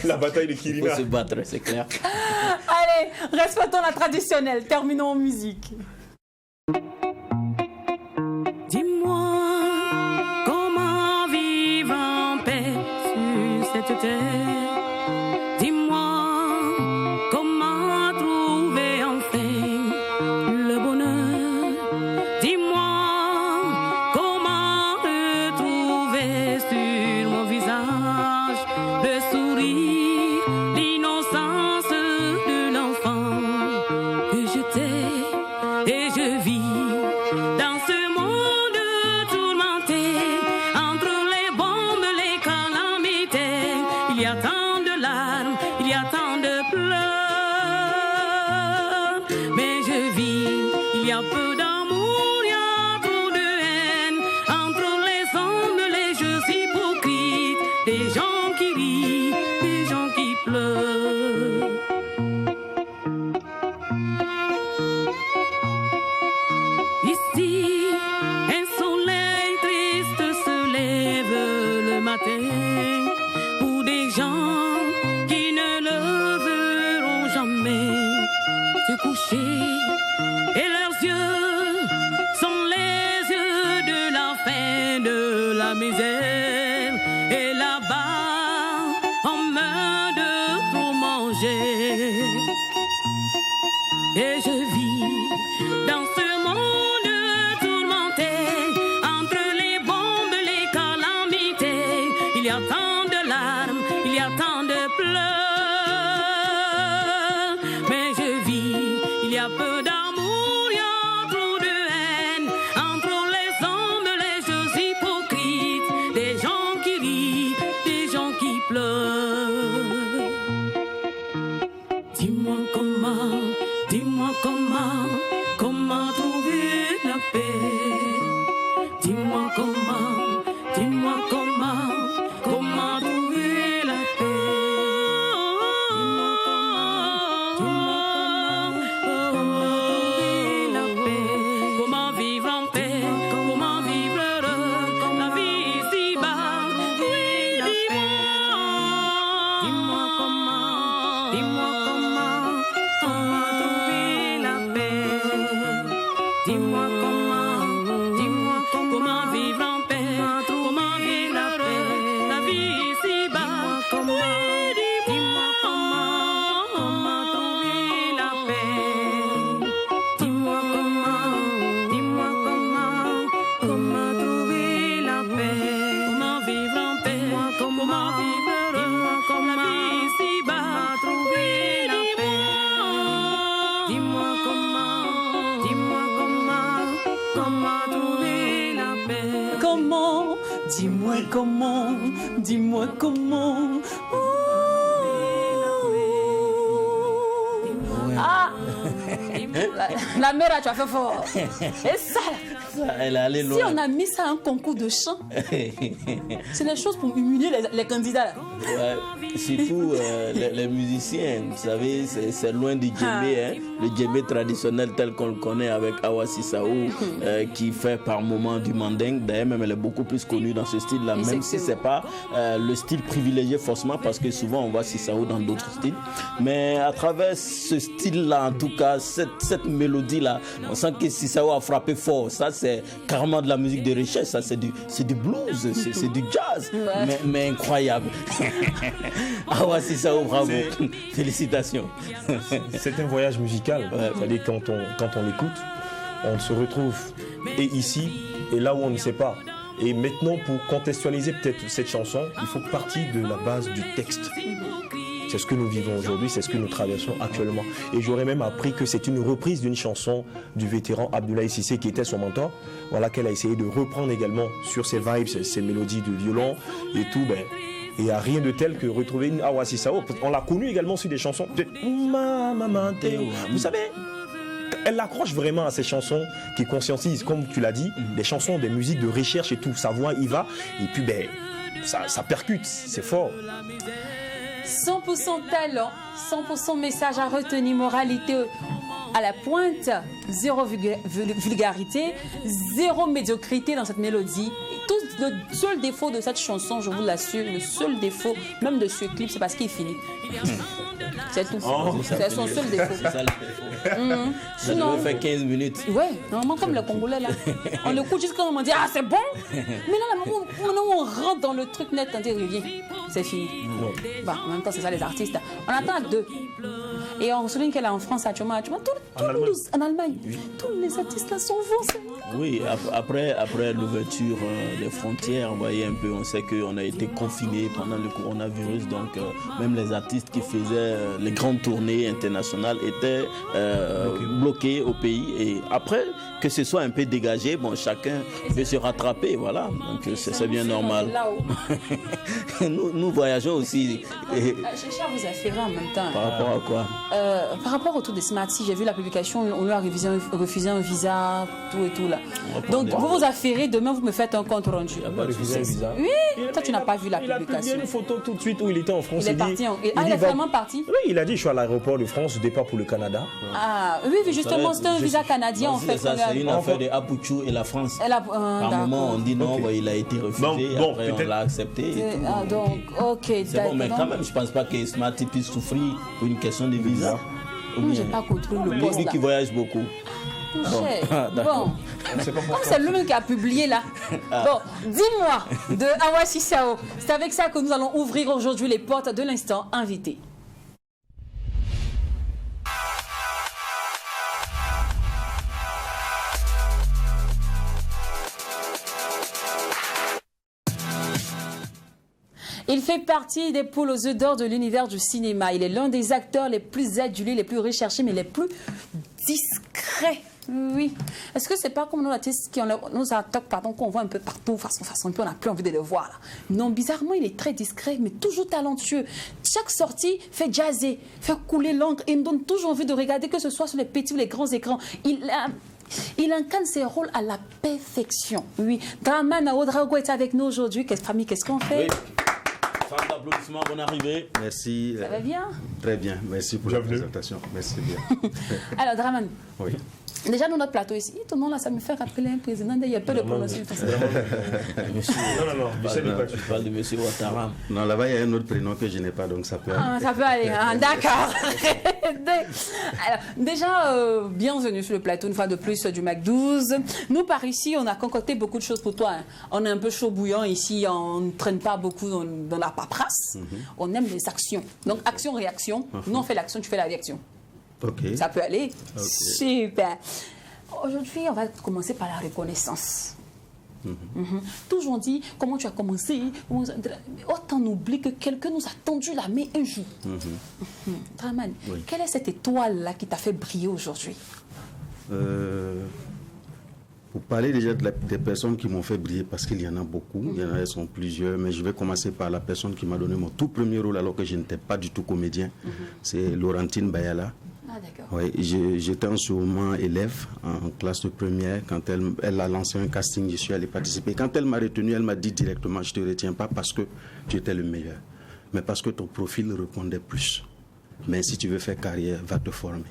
La bataille de Kirina. Il faut se battre, c'est clair. Allez, respectons la traditionnelle. Terminons en musique. Dis-moi comment vivre en paix sur cette terre. Dis-moi comment trouver enfin le bonheur. Dis-moi comment retrouver sur mon visage le sourire, l'innocence de l'enfant que j'étais. Et je vis dans ce monde tourmenté, entre les bombes, les calamités. Il y a tant de larmes, il y a tant de pleurs. Mais je vis, il y a peu d'amour, il y a trop de haine. Entre les hommes, les jeux hypocrites, des gens qui rient, des gens qui pleurent. Ici, un soleil triste se lève le matin pour des gens qui ne le verront jamais se coucher. Et leurs yeux sont les yeux de la faim, de la misère. Et là-bas, on meurt de trop manger. Et je vis dans ce monde tourmenté, entre les bombes, les calamités. Il y a tant de larmes, il y a tant de pleurs. Mais je vis, il y a peu d'amour, il y a trop de haine. Entre les hommes, les jeux hypocrites, des gens qui rient, des gens qui pleurent. Dis-moi comment trouver la paix. Dis-moi comment trouver la paix. Dis-moi comment trouver la paix. Comment vivre en paix, comment vivre heureux, la vie ici-bas, oui, dis-moi. Dis-moi comment trouver la paix. Dis-moi comment vivre en paix, comment vivre la paix, la vie ici-bas. Dis-moi comment trouver la paix. Dis-moi comment trouver la paix, comment vivre en paix, comment vivre heureux, comme la vie ici-bas. Trouver la paix. Dis-moi comment trouver la paix. Comment? Dis-moi comment. Dis-moi comment. Ah! La mère, tu as fait fort. Et ça, Elle est allée si loin. on a mis ça à un concours de chant, c'est des choses pour humilier les candidats. Là. Ouais, surtout les musiciens, vous savez, c'est loin du djembé, hein, le djembé traditionnel tel qu'on le connaît avec Awa Sissaou, qui fait par moment du mandingue. D'ailleurs, même elle est beaucoup plus connue dans ce style-là, même si c'est pas le style privilégié forcément, parce que souvent on voit Sissaou dans d'autres styles. Mais à travers ce style-là, en tout cas, cette mélodie là, on sent que Sissao a frappé fort. Ça, c'est carrément de la musique de recherche. Ça, c'est du blues, c'est du jazz, mais incroyable. Awa Sissao, bravo. Félicitations. C'est un voyage musical. C'est-à-dire quand on l'écoute, on se retrouve et ici et là où on ne sait pas. Et maintenant, pour contextualiser peut-être cette chanson, il faut partir de la base du texte. C'est ce que nous vivons aujourd'hui, c'est ce que nous traversons actuellement. Et j'aurais même appris que c'est une reprise d'une chanson du vétéran Abdoulaye Cissé qui était son mentor, voilà, qu'elle a essayé de reprendre également sur ses vibes, ses mélodies de violon et tout. Il n'y a rien de tel que retrouver une Awa Sissao. On l'a connue également sur des chansons. Vous savez, elle accroche vraiment à ces chansons qui conscientisent, comme tu l'as dit, des chansons, des musiques de recherche et tout. Sa voix y va et puis ça percute, c'est fort. 100% talent, 100% message à retenir, moralité à la pointe, zéro vulgarité, zéro médiocrité dans cette mélodie. Et tout, le seul défaut de cette chanson, je vous l'assure, le seul défaut, même de ce clip, c'est parce qu'il finit. C'est tout. C'est son seul défaut. C'est ça le défaut. Ça devait faire 15 minutes. Ouais, normalement comme le Congolais là. On l'écoute jusqu'à un moment, on dit ah c'est bon. Mais là, maintenant on rentre dans le truc net, on dit reviens, c'est fini. Bah, en même temps c'est ça les artistes. On attend à 2. Et on souligne qu'elle est en France actuellement, en Allemagne. Tous les artistes là sont français. Oui, après l'ouverture des frontières, vous voyez un peu, on sait qu'on a été confinés pendant le coronavirus, donc même les artistes qui faisaient les grandes tournées internationales étaient bloqués au pays. Et après, que ce soit un peu dégagé, bon, chacun veut se rattraper, voilà. Donc c'est bien normal. Nous voyageons aussi. Cherchez à vous affairer en même temps. Par rapport à quoi? Par rapport au tour des Smart, si j'ai vu la publication, on lui a refusé un visa, tout et tout là. Donc vous affairez, demain vous me faites un compte rendu. Il n'a pas refusé un visa. Oui, toi tu n'as pas vu la publication. Il a publié une photo tout de suite où il était en France. Il est parti. Il est vraiment parti? Oui, il a dit je suis à l'aéroport de France, départ pour le Canada. Ah oui, justement, c'était un visa canadien en fait. C'est une affaire de Apuchou et la France. Par moment on dit non, il a été refusé, après on l'a accepté. Donc, ok, c'est bon, mais quand même, je ne pense pas que Smart puisse souffrir pour une question de visa. Je n'ai pas contrôlé le poste. Lui qui voyage beaucoup. Bon, c'est lui qui a publié là. Bon, dis-moi de Awa Sissao. C'est avec ça que nous allons ouvrir aujourd'hui les portes de l'instant invité. Il fait partie des poules aux œufs d'or de l'univers du cinéma. Il est l'un des acteurs les plus adulés, les plus recherchés, mais les plus discrets. Oui. Est-ce que c'est pas comme nos artistes qui ont nos acteurs, qu'on voit un peu partout, façon, et puis on n'a plus envie de les voir là. Non, bizarrement, il est très discret, mais toujours talentueux. Chaque sortie fait jazzer, fait couler l'encre et me donne toujours envie de regarder, que ce soit sur les petits ou les grands écrans. Il incarne ses rôles à la perfection. Oui. Draman Awodraogo est avec nous aujourd'hui. Famille, qu'est-ce qu'on fait? Oui. Fin d'applaudissements, bonne arrivée. Merci. Ça va bien? Très bien, merci pour la présentation. Merci bien. Alors, Draman. Oui. Déjà, dans notre plateau ici, tout le monde là, ça me fait rappeler un président. Il y a peu de prononciation. Non, je parle de M. Ouattara. Non, là-bas, il y a un autre prénom que je n'ai pas, donc ça peut aller. Ça peut aller, d'accord. Alors, déjà, bienvenue sur le plateau, une fois de plus, du Mac 12. Nous, par ici, on a concocté beaucoup de choses pour toi. Hein. On est un peu chaud bouillant ici, on ne traîne pas beaucoup dans la paperasse. On aime les actions. Donc, action-réaction. Nous, on fait l'action, tu fais la réaction. Okay. Ça peut aller. Okay. Super. Aujourd'hui, on va commencer par la reconnaissance. Toujours on dit comment tu as commencé. Autant on oublie que quelqu'un nous a tendu la main un jour. Draman, quelle est cette étoile-là qui t'a fait briller aujourd'hui? Pour parler déjà des personnes qui m'ont fait briller, parce qu'il y en a beaucoup, il y en a, elles sont plusieurs, mais je vais commencer par la personne qui m'a donné mon tout premier rôle alors que je n'étais pas du tout comédien. C'est Laurentine Bayala. Ah, d'accord. Oui, j'étais en ce moment élève en classe de première. Quand elle a lancé un casting, je suis allé participer. Quand elle m'a retenu, elle m'a dit directement, je ne te retiens pas parce que tu étais le meilleur, mais parce que ton profil répondait plus. Mais si tu veux faire carrière, va te former.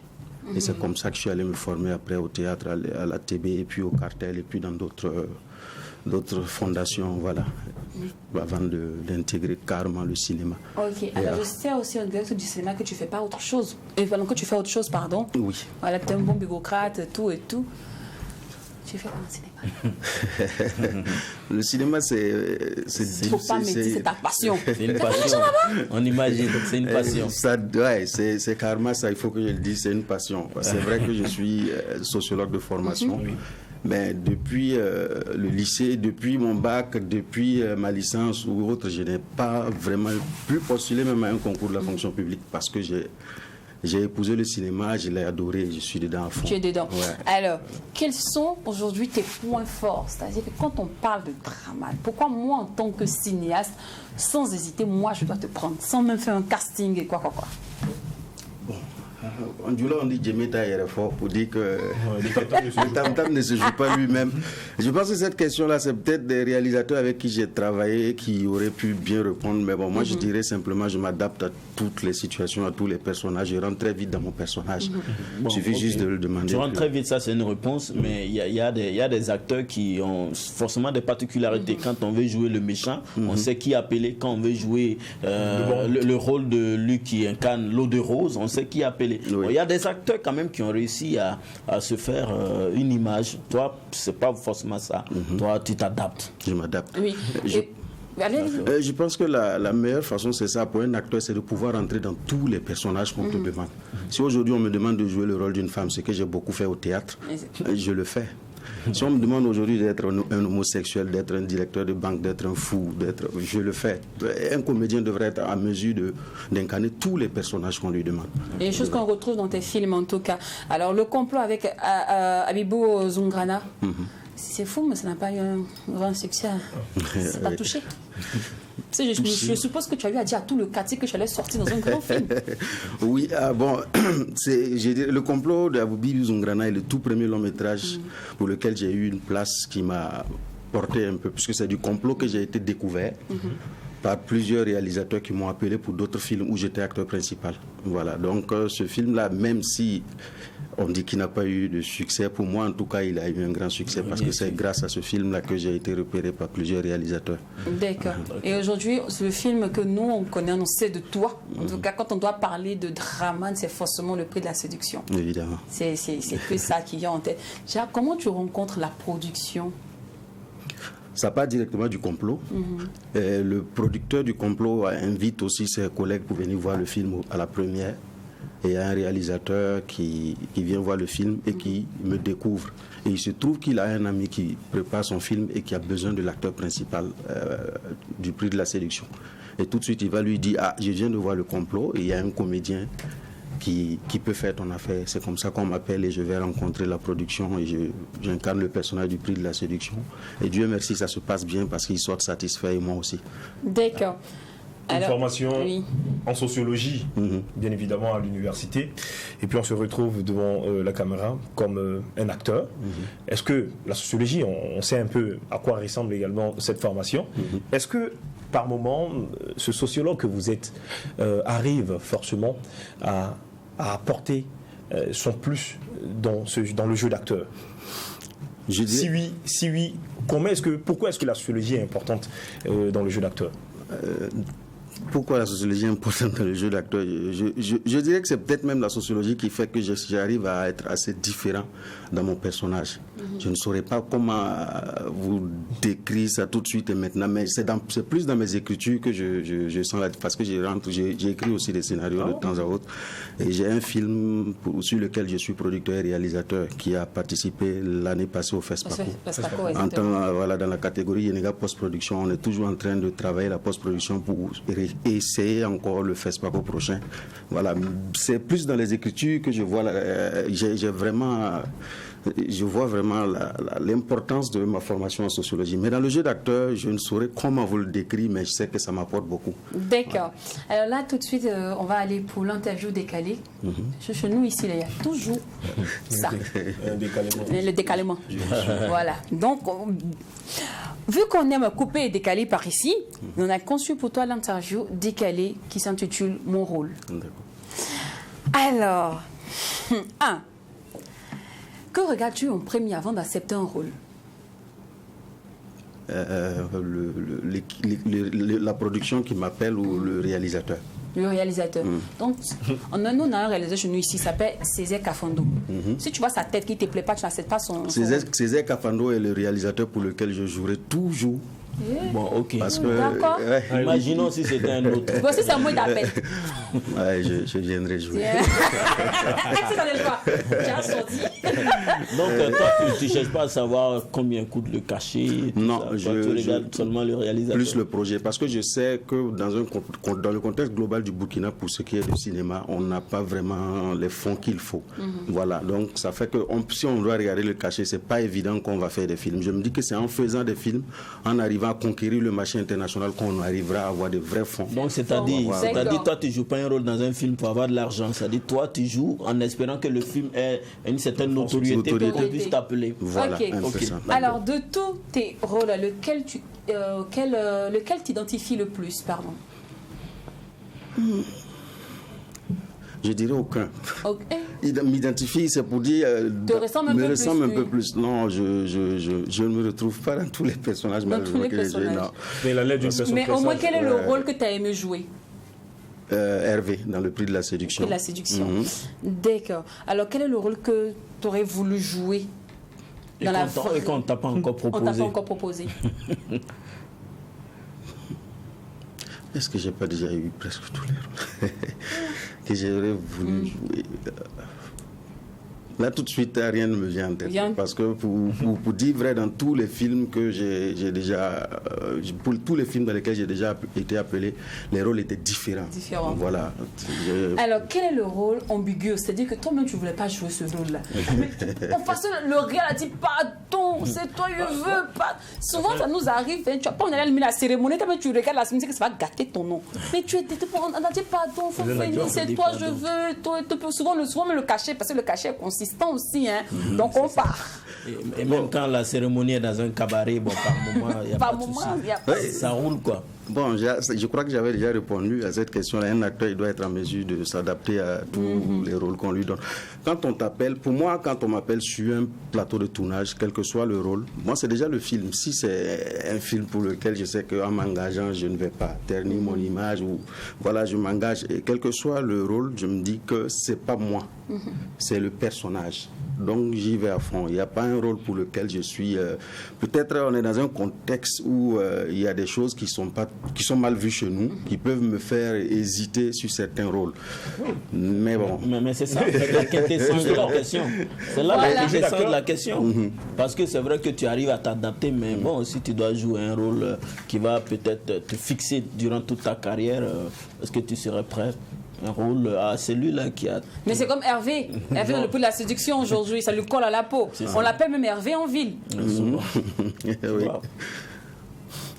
Et c'est comme ça que je suis allé me former après au théâtre, à la TB, et puis au Cartel, et puis dans d'autres fondations, voilà. avant d'intégrer carrément le cinéma. Ok, alors je sais aussi en direct du cinéma que tu fais pas autre chose. Que tu fais autre chose, pardon. Oui. Voilà, tu es un bon bureaucrate, tout et tout. Tu fais quoi en cinéma? Le cinéma, faut pas métier, c'est ta passion. C'est une passion. On imagine, c'est une passion. C'est carrément ça, il faut que je le dise, c'est une passion. C'est vrai que je suis sociologue de formation. Mais depuis le lycée, depuis mon bac, depuis ma licence ou autre, je n'ai pas vraiment pu postuler même à un concours de la fonction publique parce que j'ai épousé le cinéma, je l'ai adoré, je suis dedans à fond. Tu es dedans. Ouais. Alors, quels sont aujourd'hui tes points forts? C'est-à-dire que quand on parle de drama, pourquoi moi, en tant que cinéaste, sans hésiter, moi, je dois te prendre, sans même faire un casting et quoi. Bon. En Djoula, on dit Djemeta est fort pour dire que le tam-tam ne se joue pas lui-même. Je pense que cette question-là, c'est peut-être des réalisateurs avec qui j'ai travaillé qui auraient pu bien répondre. Mais bon, moi, je dirais simplement, je m'adapte à toutes les situations, à tous les personnages. Je rentre très vite dans mon personnage. Il suffit juste de le demander. Tu rentres très vite, ça c'est une réponse, mais il y a des acteurs qui ont forcément des particularités. Quand on veut jouer le méchant, on sait qui appeler. Quand on veut jouer le rôle de lui qui incarne l'eau de rose, on sait qui appeler. Il y a des acteurs quand même qui ont réussi à se faire une image. Toi, c'est pas forcément ça. Toi, tu t'adaptes. Je m'adapte. Oui. Je pense que la meilleure façon, c'est ça, pour un acteur, c'est de pouvoir entrer dans tous les personnages qu'on te demande. Si aujourd'hui on me demande de jouer le rôle d'une femme, ce que j'ai beaucoup fait au théâtre, je le fais. Si on me demande aujourd'hui d'être un homosexuel, d'être un directeur de banque, d'être un fou, je le fais. Un comédien devrait être à mesure d'incarner tous les personnages qu'on lui demande. Et les choses qu'on retrouve dans tes films en tout cas. Alors le complot avec Abibou Zoungrana, c'est fou, mais ça n'a pas eu un grand succès. Ça t'a touché. Je suppose que tu as eu à dire à tout le quartier que tu allais sortir dans un grand film. Oui, bon, le complot d'Abibou Zoungrana est le tout premier long métrage pour lequel j'ai eu une place qui m'a porté un peu, puisque c'est du complot que j'ai été découvert par plusieurs réalisateurs qui m'ont appelé pour d'autres films où j'étais acteur principal. Voilà, donc ce film-là, même si on dit qu'il n'a pas eu de succès, pour moi en tout cas il a eu un grand succès parce que c'est grâce à ce film-là que j'ai été repéré par plusieurs réalisateurs. D'accord. Et aujourd'hui, ce film que nous on connaît, on sait de toi. En tout cas, quand on doit parler de drama, c'est forcément Le Prix de la séduction. Évidemment. C'est que ça qui vient en tête. Déjà, comment tu rencontres la production? Ça part directement du complot. Le producteur du complot invite aussi ses collègues pour venir voir le film à la première. Et il y a un réalisateur qui vient voir le film et qui me découvre. Et il se trouve qu'il a un ami qui prépare son film et qui a besoin de l'acteur principal du Prix de la séduction. Et tout de suite, il va lui dire « Ah, je viens de voir le complot et il y a un comédien qui peut faire ton affaire. » C'est comme ça qu'on m'appelle et je vais rencontrer la production et j'incarne le personnage du Prix de la séduction. Et Dieu merci, ça se passe bien parce qu'ils sortent satisfaits et moi aussi. D'accord. Une formation en sociologie, bien évidemment, à l'université. Et puis on se retrouve devant la caméra comme un acteur. Est-ce que la sociologie, on sait un peu à quoi ressemble également cette formation. Est-ce que, par moment, ce sociologue que vous êtes arrive forcément à apporter son plus dans le jeu d'acteur? Si oui, pourquoi est-ce que la sociologie est importante dans le jeu d'acteur? Pourquoi la sociologie est importante dans le jeu d'acteur? Je dirais que c'est peut-être même la sociologie qui fait que j'arrive à être assez différent dans mon personnage. Je ne saurais pas comment vous décrire ça tout de suite et maintenant, mais c'est plus dans mes écritures que je sens parce que j'ai écrit aussi des scénarios de temps à autre. Et j'ai un film sur lequel je suis producteur et réalisateur qui a participé l'année passée au FESPACO. Dans la catégorie Yenega Post-Production, on est toujours en train de travailler la post-production pour essayer encore le FESPACO prochain. Voilà, c'est plus dans les écritures que je vois, je vois vraiment l'importance de ma formation en sociologie. Mais dans le jeu d'acteur, je ne saurais comment vous le décrire, mais je sais que ça m'apporte beaucoup. D'accord. Alors là, tout de suite, on va aller pour l'interview décalée. Chez nous, ici, il y a toujours ça. Le décalement. Voilà. Donc, vu qu'on aime couper et décaler par ici, on a conçu pour toi l'interview décalée qui s'intitule « Mon rôle ». Alors, que regardes-tu en premier avant d'accepter un rôle? la production qui m'appelle ou le réalisateur. Le réalisateur. Donc, on a un réalisateur chez nous ici, il s'appelle Césaire Kafando. Si tu vois sa tête qui ne te plaît pas, tu n'acceptes pas son... Césaire Kafando est le réalisateur pour lequel je jouerai toujours. Bon, ok. Parce que, imaginons si c'était un autre. Voici c'est un mot d'appel. Je viendrai jouer. C'est dans les choix. Tu as sorti. Donc, toi, tu ne cherches pas à savoir combien coûte le cachet. Non, tu regardes seulement le réalisateur. Plus le projet. Parce que je sais que dans le contexte global du Burkina, pour ce qui est du cinéma, on n'a pas vraiment les fonds qu'il faut. Voilà. Donc, ça fait que si on doit regarder le cachet, ce n'est pas évident qu'on va faire des films. Je me dis que c'est en faisant des films, en arrivant à conquérir le marché international, qu'on arrivera à avoir de vrais fonds. Donc, c'est-à-dire, toi, tu ne joues pas un rôle dans un film pour avoir de l'argent. C'est-à-dire, toi, tu joues en espérant que le film ait une certaine notoriété pour qu'on puisse t'appeler. Voilà, okay. Alors, de tous tes rôles, lequel t'identifies le plus, pardon? Je dirais aucun. Okay. M'identifier, c'est pour dire... Te ressemble un peu plus. Non, je ne me retrouve pas dans tous les personnages. Dans tous les personnages. Mais au moins, quel est le rôle que tu as aimé jouer? Hervé, dans le prix de la séduction. Prix de la séduction. D'accord. Alors, quel est le rôle que tu aurais voulu jouer et qu'on ne t'a pas encore proposé? On t'a pas encore proposé. Est-ce que j'ai pas déjà eu presque tous les rôles que j'aurais voulu jouer? Là, tout de suite, rien ne me vient en tête. Parce que pour dire vrai, dans tous les films que j'ai déjà... pour tous les films dans lesquels j'ai déjà été appelé, les rôles étaient différents. Voilà. Alors, quel est le rôle ambigu? C'est-à-dire que toi-même, tu ne voulais pas jouer ce rôle-là. En façon, le réel a dit, pardon, c'est toi, je veux pas. Souvent, ça nous arrive, hein, tu n'as pas on a la cérémonie, tu regardes la cérémonie, que ça va gâter ton nom. Mais tu étais... On a dit, pardon, faut venir, c'est toi, je veux. Souvent, même le cachet, parce que le cachet est consistant aussi, hein. Donc on part. Et même quand la cérémonie est dans un cabaret, bon, par moment, il n'y a pas de souci. Ça roule, quoi. Bon, je crois que j'avais déjà répondu à cette question-là. Un acteur, il doit être en mesure de s'adapter à tous les rôles qu'on lui donne. Quand on t'appelle, pour moi, quand on m'appelle sur un plateau de tournage, quel que soit le rôle, moi, c'est déjà le film. Si c'est un film pour lequel je sais qu'en m'engageant, je ne vais pas ternir mon image, ou voilà, je m'engage, et quel que soit le rôle, je me dis que c'est pas moi, c'est le personnage. Donc j'y vais à fond. Il n'y a pas un rôle pour lequel je suis... peut-être on est dans un contexte où il y a des choses qui sont mal vues chez nous, qui peuvent me faire hésiter sur certains rôles. Mais bon... Mais c'est ça, c'est la quintessence de la question. C'est là la quintessence de la question. Parce que c'est vrai que tu arrives à t'adapter, mais bon, si tu dois jouer un rôle qui va peut-être te fixer durant toute ta carrière, est-ce que tu serais prêt? Un rôle à celui-là qui a... Mais c'est comme Hervé. Hervé, dans le prix de la séduction aujourd'hui, ça lui colle à la peau. On l'appelle même Hervé en ville. Oui.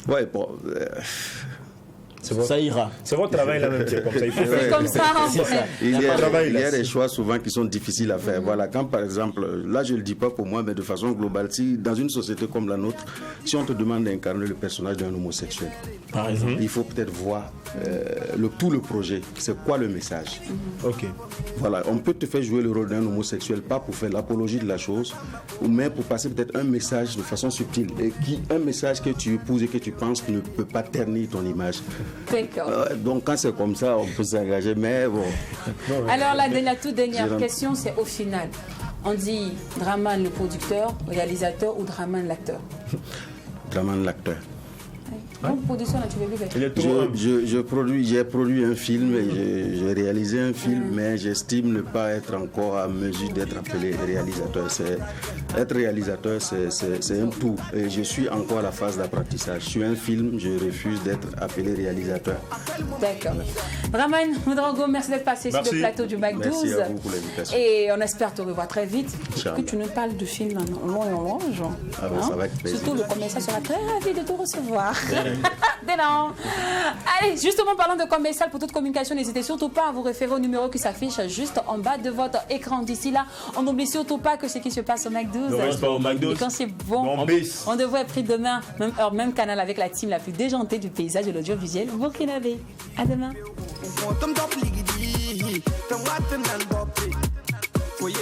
Ouais, bon... Ça ira. C'est votre travail là même, c'est comme ça. Il faut faire comme ça. Il y a des choix souvent qui sont difficiles à faire. Voilà, quand par exemple, là je ne le dis pas pour moi, mais de façon globale, si dans une société comme la nôtre, si on te demande d'incarner le personnage d'un homosexuel, par exemple, il faut peut-être voir tout le projet. C'est quoi le message? Ok. Voilà, on peut te faire jouer le rôle d'un homosexuel, pas pour faire l'apologie de la chose, mais pour passer peut-être un message de façon subtile. Et un message que tu épouses et que tu penses ne peut pas ternir ton image. Donc quand c'est comme ça, on peut s'engager, mais bon. Alors la toute dernière question, c'est au final. On dit Draman le producteur, réalisateur ou Draman l'acteur? Draman l'acteur. Production, là, tu veux j'ai produit un film et j'ai réalisé un film, mais j'estime ne pas être encore à mesure d'être appelé réalisateur. Être réalisateur, c'est un tout. Et je suis encore à la phase d'apprentissage. Sur un film, je refuse d'être appelé réalisateur. D'accord. Draman Ouedraogo, merci d'être passé sur le plateau du Mac 12. Merci à vous pour l'invitation. Et on espère te revoir très vite. Que tu nous parles de films en long et en large. Ah ben, ça va être plaisir. Surtout le commercial sera très ravi de te recevoir. Allez, justement, parlant de commercial, pour toute communication, n'hésitez surtout pas à vous référer au numéro qui s'affiche juste en bas de votre écran. D'ici là, on n'oublie surtout pas que ce qui se passe au Mac 12. Ne reste pas au Mac 12. Et quand c'est bon, on devrait être pris demain, même heure, même canal, avec la team la plus déjantée du paysage de l'audiovisuel burkinabé. À demain. Foyer,